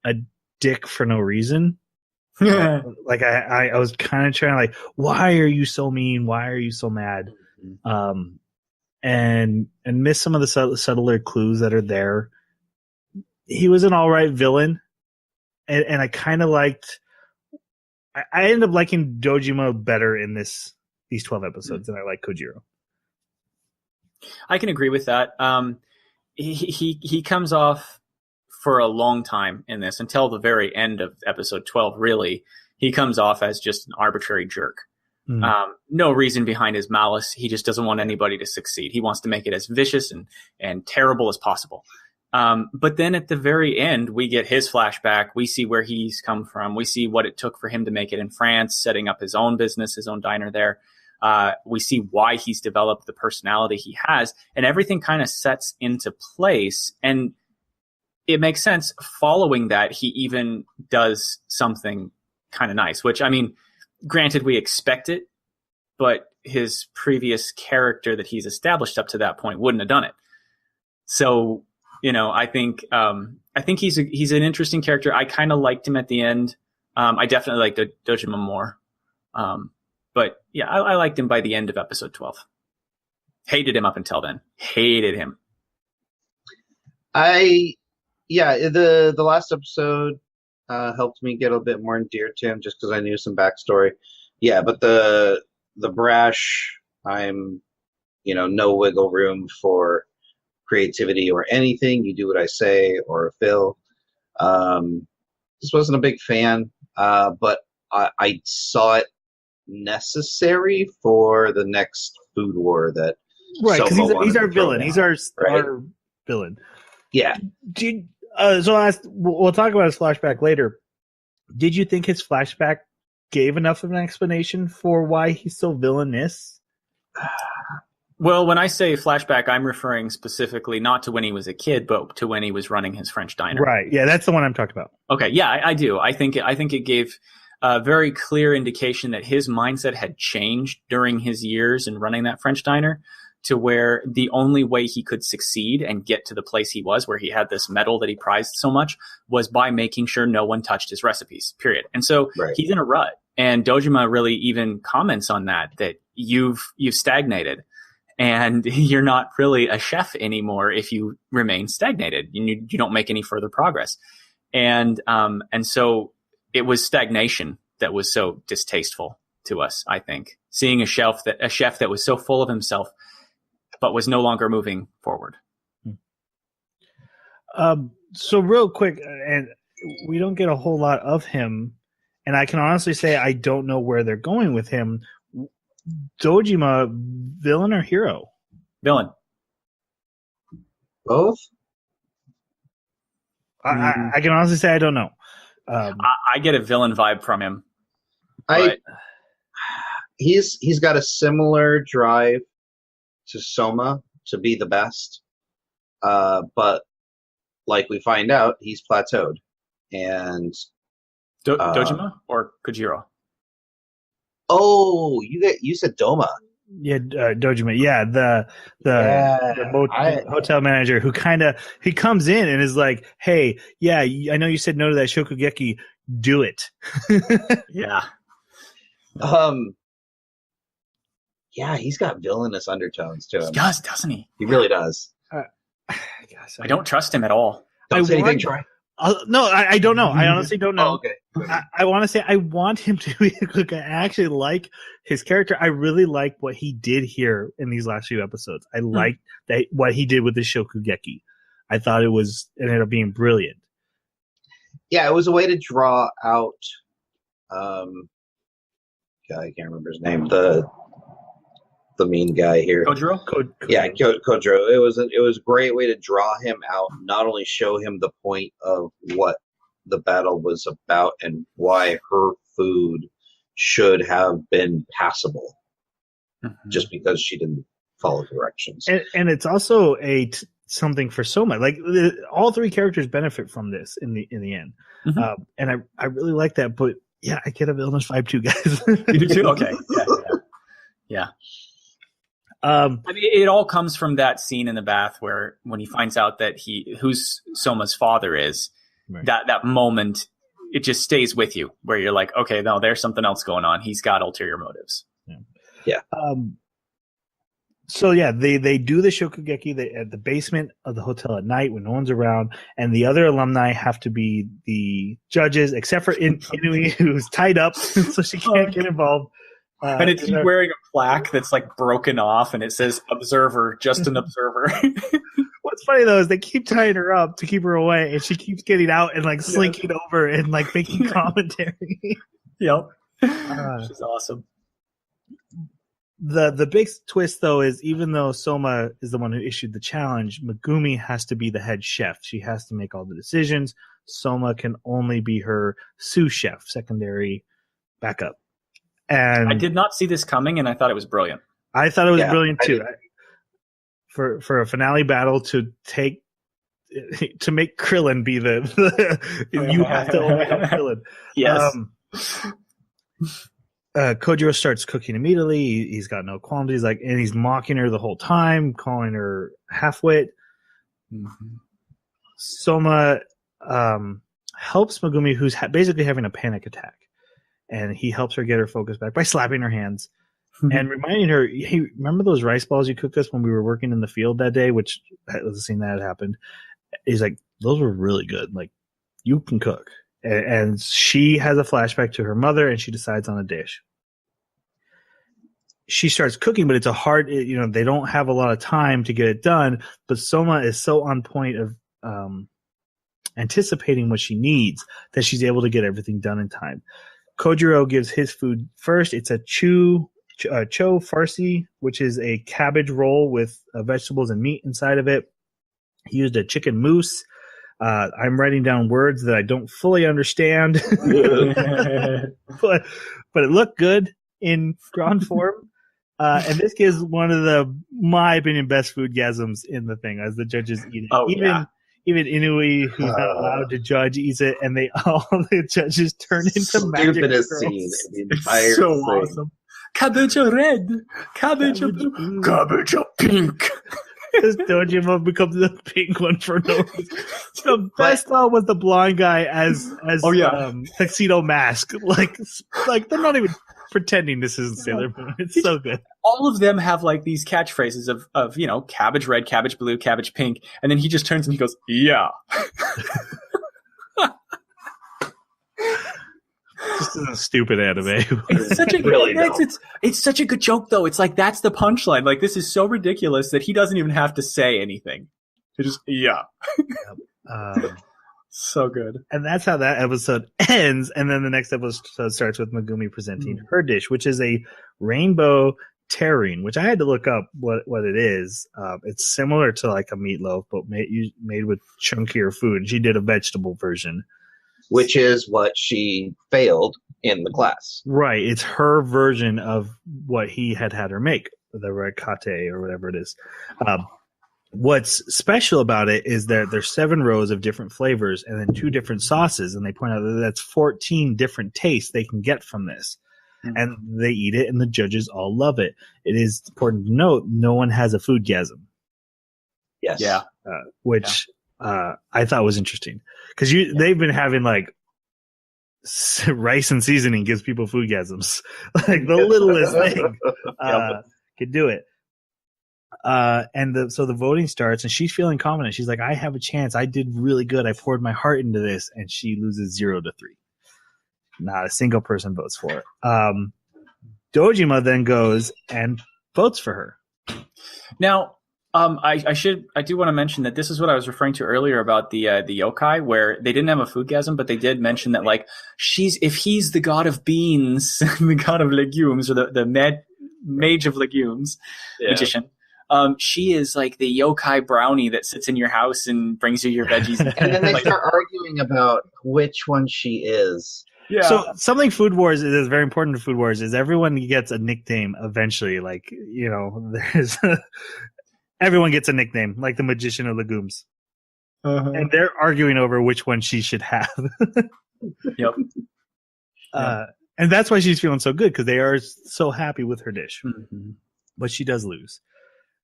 a dick for no reason. Like I was kind of trying like, why are you so mean? Why are you so mad? And miss some of the subtler clues that are there. He was an all right villain, and I kind of liked. I ended up liking Dojima better in these 12 episodes than I like Kojiro. I can agree with that. He comes off for a long time in this until the very end of episode 12. Really, he comes off as just an arbitrary jerk. No reason behind his malice. He just doesn't want anybody to succeed. He wants to make it as vicious and terrible as possible. But then at the very end, we get his flashback. We see where he's come from. We see what it took for him to make it in France, setting up his own business, his own diner there. We see why he's developed the personality he has, and everything kind of sets into place. And it makes sense. Following that, he even does something kind of nice, which, I mean, granted, we expect it, but his previous character that he's established up to that point wouldn't have done it. So, I think he's an interesting character. I kind of liked him at the end. I definitely liked Dojima more. But yeah, I liked him by the end of episode 12. Hated him up until then. Hated him. The last episode helped me get a bit more endeared to him just because I knew some backstory. Yeah, but the brash, I'm, no wiggle room for creativity or anything. You do what I say or Phil. Just wasn't a big fan, but I saw it necessary for the next food war that right, because he's our villain. He's our villain. Yeah. We'll talk about his flashback later. Did you think his flashback gave enough of an explanation for why he's so villainous? Well, when I say flashback, I'm referring specifically not to when he was a kid, but to when he was running his French diner. Right. Yeah, that's the one I'm talking about. Okay. Yeah, I do. I think it gave a very clear indication that his mindset had changed during his years in running that French diner, to where the only way he could succeed and get to the place he was, where he had this medal that he prized so much, was by making sure no one touched his recipes, period. And so he's in a rut. And Dojima really even comments on that you've stagnated. And you're not really a chef anymore if you remain stagnated. You don't make any further progress. And so it was stagnation that was so distasteful to us, I think. Seeing a chef that was so full of himself, but was no longer moving forward. So real quick, and we don't get a whole lot of him, and I can honestly say I don't know where they're going with him. Dojima, villain or hero? Villain. Both? I can honestly say I don't know. I get a villain vibe from him. He's got a similar drive to Soma to be the best, but like we find out, he's plateaued. And Dojima or Kojiro? Oh, you said Doma. Yeah, Dojima. Yeah, the hotel manager who he comes in and is like, "Hey, yeah, I know you said no to that shokugeki. Do it." Yeah. Yeah, he's got villainous undertones to him. He does, doesn't he? He really does. Gosh, I don't trust him at all. Don't say anything, Troy. No, I don't know. I honestly don't know. Oh, okay. I want to say I want him to be. Look, I actually like his character. I really like what he did here in these last few episodes. I liked what he did with the shokugeki. I thought it ended up being brilliant. Yeah, it was a way to draw out. I can't remember his name. The mean guy here. Kojiro? Yeah, Kojiro. It was a great way to draw him out, not only show him the point of what the battle was about and why her food should have been passable, just because she didn't follow directions. And it's also something for Soma. Like all three characters benefit from this in the end, and I really like that. But yeah, I get a villainous vibe too, guys. You do too? Okay. Yeah. I mean, it all comes from that scene in the bath where when he finds out that who's Soma's father is, that moment, it just stays with you where you're like, okay, no, there's something else going on. He's got ulterior motives. Yeah. So yeah, they do the shokugeki at the basement of the hotel at night when no one's around, and the other alumni have to be the judges, except for Inui, who's tied up, so she can't get involved. And it's wearing a plaque that's like broken off, and it says "Observer," just an observer. What's funny though is they keep tying her up to keep her away, and she keeps getting out and like slinking over and like making commentary. Yep, she's awesome. The big twist, though, is even though Soma is the one who issued the challenge, Megumi has to be the head chef. She has to make all the decisions. Soma can only be her sous chef, secondary backup. And I did not see this coming, and I thought it was brilliant. I thought it was brilliant too. For a finale battle to make Krillin be the you have to overcome Krillin. Yes. Kojiro starts cooking immediately. He's got no qualms. And he's mocking her the whole time, calling her half-wit. Mm-hmm. Soma helps Megumi, who's basically having a panic attack. And he helps her get her focus back by slapping her hands and reminding her, hey, remember those rice balls you cooked us when we were working in the field that day, which was a scene that had happened. He's like, those were really good. Like, you can cook. And she has a flashback to her mother, and she decides on a dish. She starts cooking, but it's a hard, they don't have a lot of time to get it done. But Soma is so on point of anticipating what she needs that she's able to get everything done in time. Kojiro gives his food first. It's a cho farsi, which is a cabbage roll with vegetables and meat inside of it. He used a chicken mousse. I'm writing down words that I don't fully understand, but it looked good in ground form. And this gives one of my opinion, best foodgasms in the thing as the judges eat it. Oh, Even Inui, who's not allowed to judge, eats it, and all the judges turn into magic girls. Scene in the entire So thing. awesome. Cabbage red, cabbage blue, cabbage pink. Because Dojima becomes the pink one for no reason. The best one was the blind guy as tuxedo mask. Like they're not even pretending this isn't Sailor Moon. It's so good. All of them have like these catchphrases of cabbage red, cabbage blue, cabbage pink, and then he just turns and he goes, yeah. This is a stupid anime. It's such a it's such a good joke though. It's like that's the punchline. Like this is so ridiculous that he doesn't even have to say anything. He just so good. And that's how that episode ends. And then the next episode starts with Megumi presenting her dish, which is a rainbow terrine, which I had to look up what it is. It's similar to like a meatloaf, but made with chunkier food. She did a vegetable version. Which is what she failed in the class. Right. It's her version of what he had her make, the rikate or whatever it is. What's special about it is that there's 7 rows of different flavors and then 2 different sauces. And they point out that that's 14 different tastes they can get from this. Mm-hmm. And they eat it and the judges all love it. It is important to note, no one has a foodgasm. Yes. Yeah. Which I thought was interesting. Because they've been having like rice and seasoning gives people foodgasms. Like the littlest thing could do it. So the voting starts and she's feeling confident. She's like, I have a chance. I did really good. I poured my heart into this. And she loses 0-3. Not a single person votes for it. Dojima then goes and votes for her. Now, I do want to mention that this is what I was referring to earlier about the yokai, where they didn't have a foodgasm, but they did mention that like if he's the god of beans, the god of legumes, or the mage of legumes, magician, she is like the yokai brownie that sits in your house and brings you your veggies. And then they start arguing about which one she is. Yeah. So something Food Wars is very important to Food Wars is everyone gets a nickname eventually. Like, there's everyone gets a nickname, like the magician of legumes. Uh-huh. And they're arguing over which one she should have. Yep. And that's why she's feeling so good, because they are so happy with her dish. Mm-hmm. But she does lose.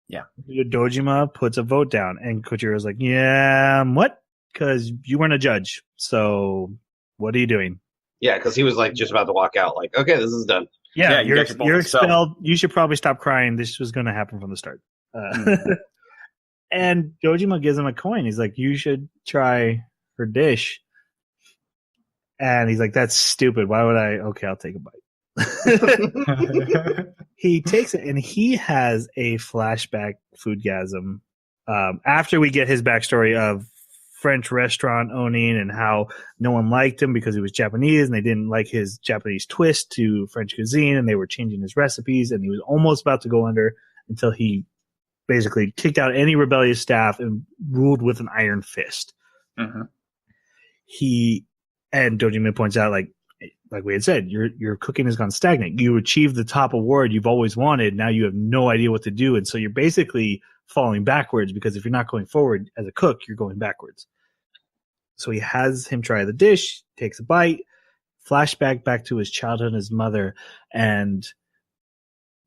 Yeah. Dojima puts a vote down, and Kojiro's like, yeah, what? Because you weren't a judge, so what are you doing? Yeah, because he was like just about to walk out, like, okay, this is done. Yeah, you're expelled. You should probably stop crying. This was going to happen from the start. And Dojima gives him a coin. He's like, you should try her dish. And he's like, that's stupid. Why would I? Okay, I'll take a bite. He takes it, and he has a flashback foodgasm after we get his backstory of French restaurant owning and how no one liked him because he was Japanese and they didn't like his Japanese twist to French cuisine and they were changing his recipes and he was almost about to go under until he basically kicked out any rebellious staff and ruled with an iron fist. Mm-hmm. And Dojima points out, like we had said, your cooking has gone stagnant. You achieved the top award you've always wanted. Now you have no idea what to do. And so you're basically falling backwards because if you're not going forward as a cook, you're going backwards. So he has him try the dish, takes a bite, flashback back to his childhood and his mother, and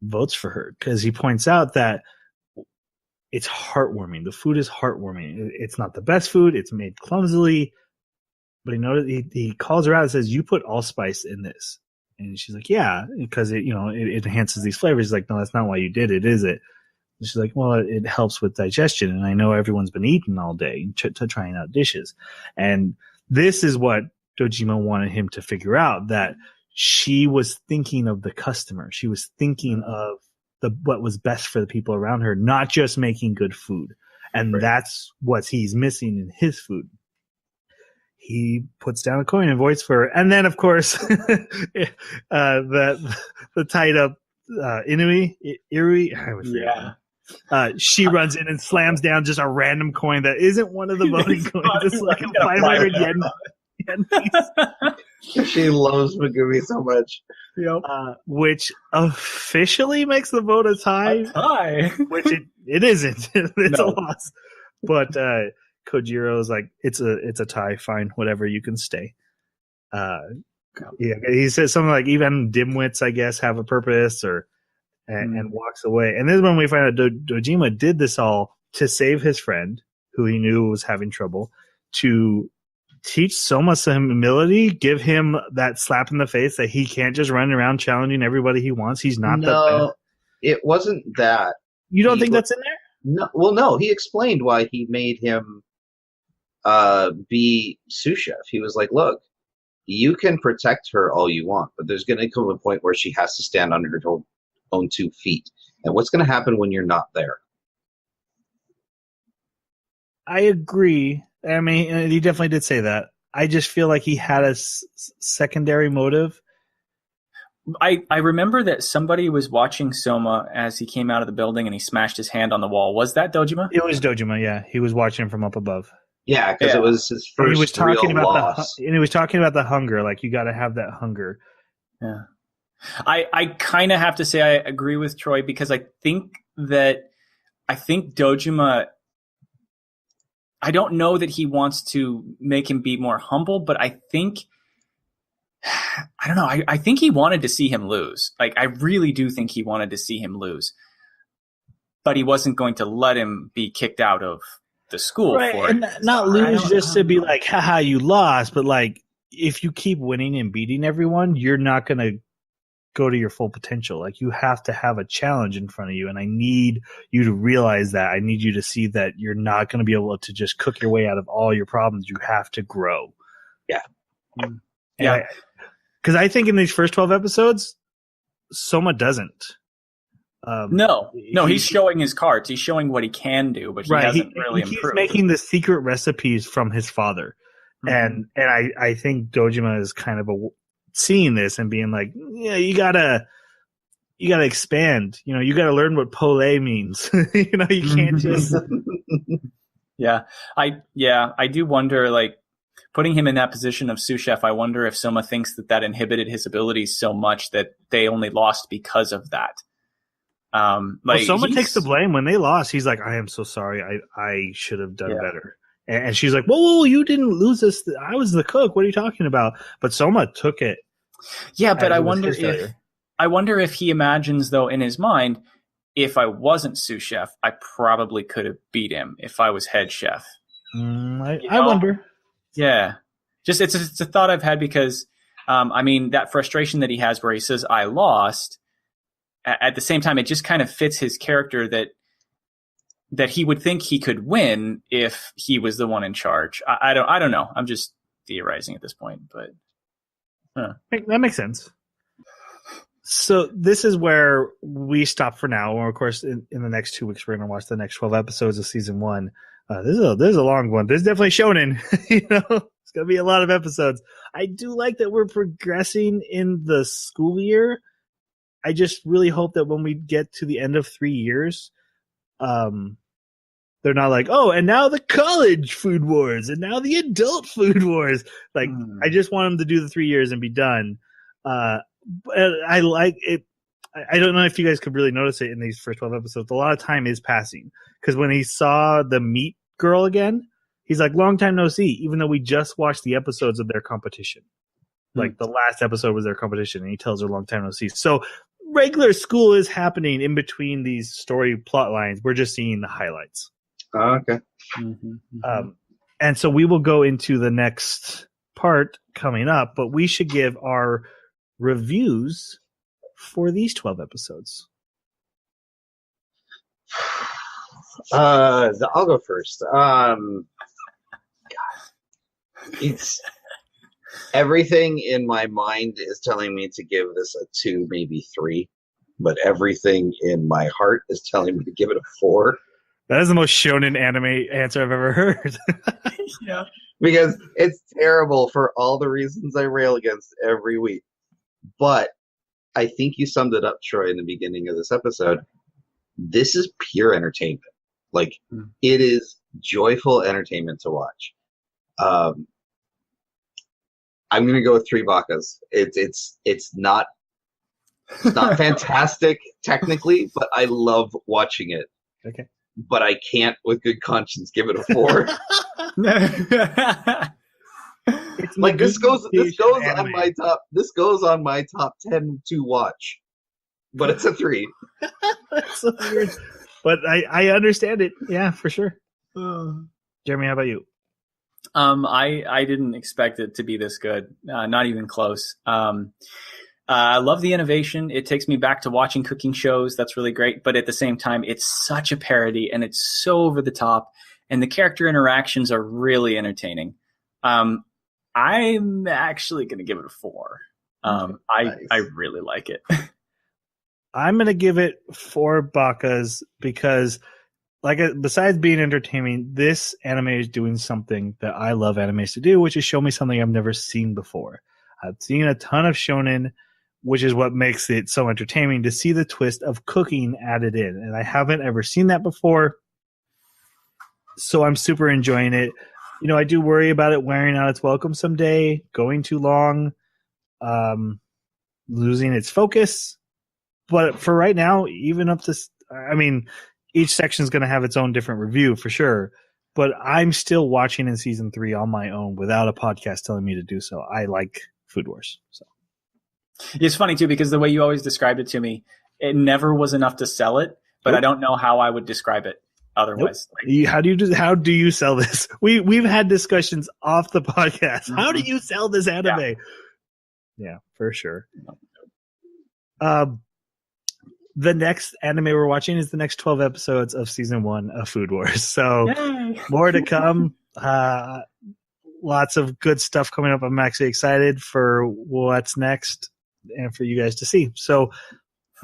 votes for her because he points out that it's heartwarming. The food is heartwarming. It's not the best food. It's made clumsily. But he calls her out and says, "You put allspice in this." And she's like, "Yeah, because it enhances these flavors." He's like, "No, that's not why you did it, is it?" And she's like, "Well, it helps with digestion. And I know everyone's been eating all day trying out dishes." And this is what Dojima wanted him to figure out, that she was thinking of the customer. She was thinking of what was best for the people around her, not just making good food. And that's what he's missing in his food. He puts down a coin and votes for her. And then, of course, the tied up Irui. She runs in and slams down just a random coin that isn't one of the voting coins. It's like a 500 yen piece. She loves Megumi so much. Yep. Which officially makes the vote a tie. Which it isn't. It's a loss. But Kojiro's like, it's a tie, fine, whatever, you can stay. He says something like, even dimwits, I guess, have a purpose, and walks away. And this is when we find out Dojima did this all to save his friend, who he knew was having trouble, to teach Soma some humility, give him that slap in the face that he can't just run around challenging everybody he wants. He's not No, it wasn't that. You don't think that's in there? No, well, no. He explained why he made him be sous chef. He was like, "Look, you can protect her all you want, but there's going to come a point where she has to stand on her own 2 feet. And what's going to happen when you're not there?" I agree. I mean, he definitely did say that. I just feel like he had a secondary motive. I remember that somebody was watching Soma as he came out of the building and he smashed his hand on the wall. Was that Dojima? It was Dojima, yeah. He was watching him from up above. Yeah, because it was his first he was talking real about loss. And he was talking about the hunger. Like, you got to have that hunger. Yeah. I kind of have to say I agree with Troy, because I think Dojima, I don't know that he wants to make him be more humble, but I don't know. I think he wanted to see him lose. Like, I really do think he wanted to see him lose, but he wasn't going to let him be kicked out of the school for it. And not lose just to be like, haha, you lost, but like, if you keep winning and beating everyone, you're not going to go to your full potential. Like, you have to have a challenge in front of you, and I need you to realize that. I need you to see that you're not going to be able to just cook your way out of all your problems. You have to grow. Yeah. Yeah. Because I think in these first 12 episodes, Soma doesn't. No, he's showing his cards. He's showing what he can do, but he hasn't really improved. He's making the secret recipes from his father. Mm-hmm. And I think Dojima is kind of seeing this and being like, yeah, you gotta expand. You gotta learn what pole means. You can't just. I do wonder, like, putting him in that position of sous chef, I wonder if Soma thinks that inhibited his abilities so much that they only lost because of that. Soma takes the blame when they lost. He's like, "I am so sorry. I should have done better." And she's like, whoa, you didn't lose this. I was the cook. What are you talking about? But Soma took it. Yeah, but I wonder if he imagines, though, in his mind, if I wasn't sous chef, I probably could have beat him if I was head chef. I wonder. Yeah. Just it's a thought I've had, because, that frustration that he has where he says, I lost, at the same time, it just kind of fits his character that he would think he could win if he was the one in charge. I don't know. I'm just theorizing at this point, but that makes sense. So this is where we stop for now. Or of course, in the next 2 weeks, we're going to watch the next 12 episodes of season 1. This is a long one. This is definitely shonen. It's gonna be a lot of episodes. I do like that we're progressing in the school year. I just really hope that when we get to the end of 3 years, they're not like, oh, and now the college food wars, and now the adult food wars. Like, I just want them to do the 3 years and be done. But I like it. I don't know if you guys could really notice it in these first 12 episodes. A lot of time is passing because when he saw the meat girl again, he's like, long time no see, even though we just watched the episodes of their competition. Like the last episode was their competition, and he tells her long time no see. So regular school is happening in between these story plot lines. We're just seeing the highlights. Oh, okay. And so we will go into the next part coming up, but we should give our reviews for these 12 episodes. I'll go first. It's everything in my mind is telling me to give this a 2, maybe 3, but everything in my heart is telling me to give it a 4. That is the most shonen anime answer I've ever heard. Yeah. Because it's terrible for all the reasons I rail against every week. But I think you summed it up, Troy, in the beginning of this episode. This is pure entertainment. Like, it is joyful entertainment to watch. I'm going to go with 3 Bakas. It's not fantastic technically, but I love watching it. Okay. But I can't, with good conscience, give it a 4. It's Like this goes anime. on my top. This goes on my top 10 to watch, but it's a 3. That's so weird. But I understand it. Yeah, for sure. Jeremy, how about you? I didn't expect it to be this good. Not even close. I love the innovation. It takes me back to watching cooking shows. That's really great. But at the same time, it's such a parody and it's so over the top. And the character interactions are really entertaining. I'm actually going to give it a 4. Nice. I really like it. I'm going to give it 4 Bakas because, besides being entertaining, this anime is doing something that I love animes to do, which is show me something I've never seen before. I've seen a ton of shonen, which is what makes it so entertaining to see the twist of cooking added in. And I haven't ever seen that before. So I'm super enjoying it. I do worry about it wearing out its welcome someday, going too long, losing its focus. But for right now, even up to, each section is going to have its own different review for sure. But I'm still watching in season 3 on my own without a podcast telling me to do so. I like Food Wars. So it's funny too, because the way you always described it to me, it never was enough to sell it, but I don't know how I would describe it otherwise. Nope. How do you sell this? We've had discussions off the podcast. How do you sell this anime? Yeah, for sure. The next anime we're watching is the next 12 episodes of season 1 of Food Wars. So more to come. Lots of good stuff coming up. I'm actually excited for what's next and for you guys to see. So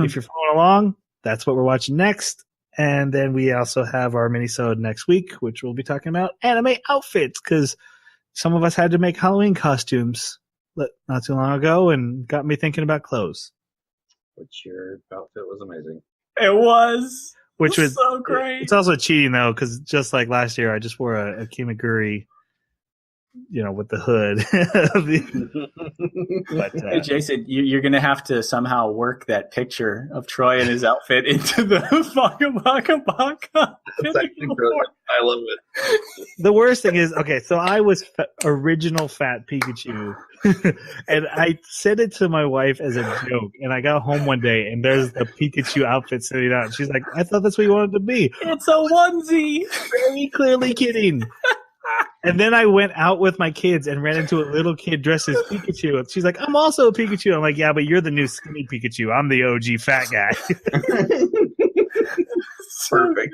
if you're following along, that's what we're watching next. And then we also have our mini-sode next week, which we'll be talking about anime outfits, because some of us had to make Halloween costumes not too long ago and got me thinking about clothes. Which your outfit was amazing. It was. Which was so great. It's also cheating, though, because just like last year, I just wore a Kimaguri, with the hood. But, hey, Jason, you're going to have to somehow work that picture of Troy and his outfit into the Baka Baka Baka. That's actually brilliant. I love it. The worst thing is, okay, so I was original fat Pikachu, and I said it to my wife as a joke, and I got home one day, and there's the Pikachu outfit sitting out, and she's like, I thought that's what you wanted to be. It's a onesie. Very clearly kidding. And then I went out with my kids and ran into a little kid dressed as Pikachu. And she's like, I'm also a Pikachu. I'm like, yeah, but you're the new skinny Pikachu. I'm the OG fat guy. Perfect.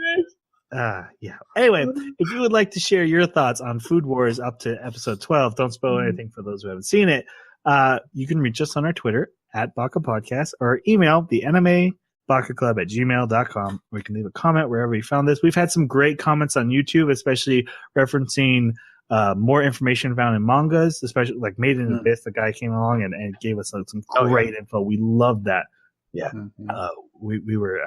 Yeah. Anyway, if you would like to share your thoughts on Food Wars up to episode 12, don't spoil anything for those who haven't seen it. You can reach us on our Twitter @Baka Podcast or email the anime bakaclub@gmail.com, or you can leave a comment wherever you found this. We've had some great comments on YouTube, especially referencing more information found in mangas, especially like Made in Abyss. The guy came along and gave us some great info. We love that. Yeah. We were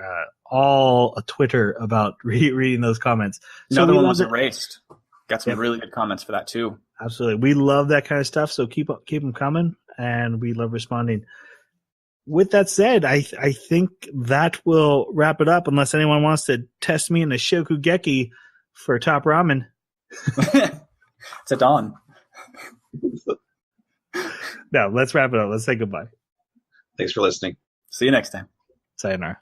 all a Twitter about reading those comments. So another one was erased. Got some really good comments for that too. Absolutely. We love that kind of stuff. So keep them coming, and we love responding. With that said, I think that will wrap it up, unless anyone wants to test me in the Shokugeki for top ramen. It's a dawn. No, let's wrap it up. Let's say goodbye. Thanks for listening. See you next time. Sayonara.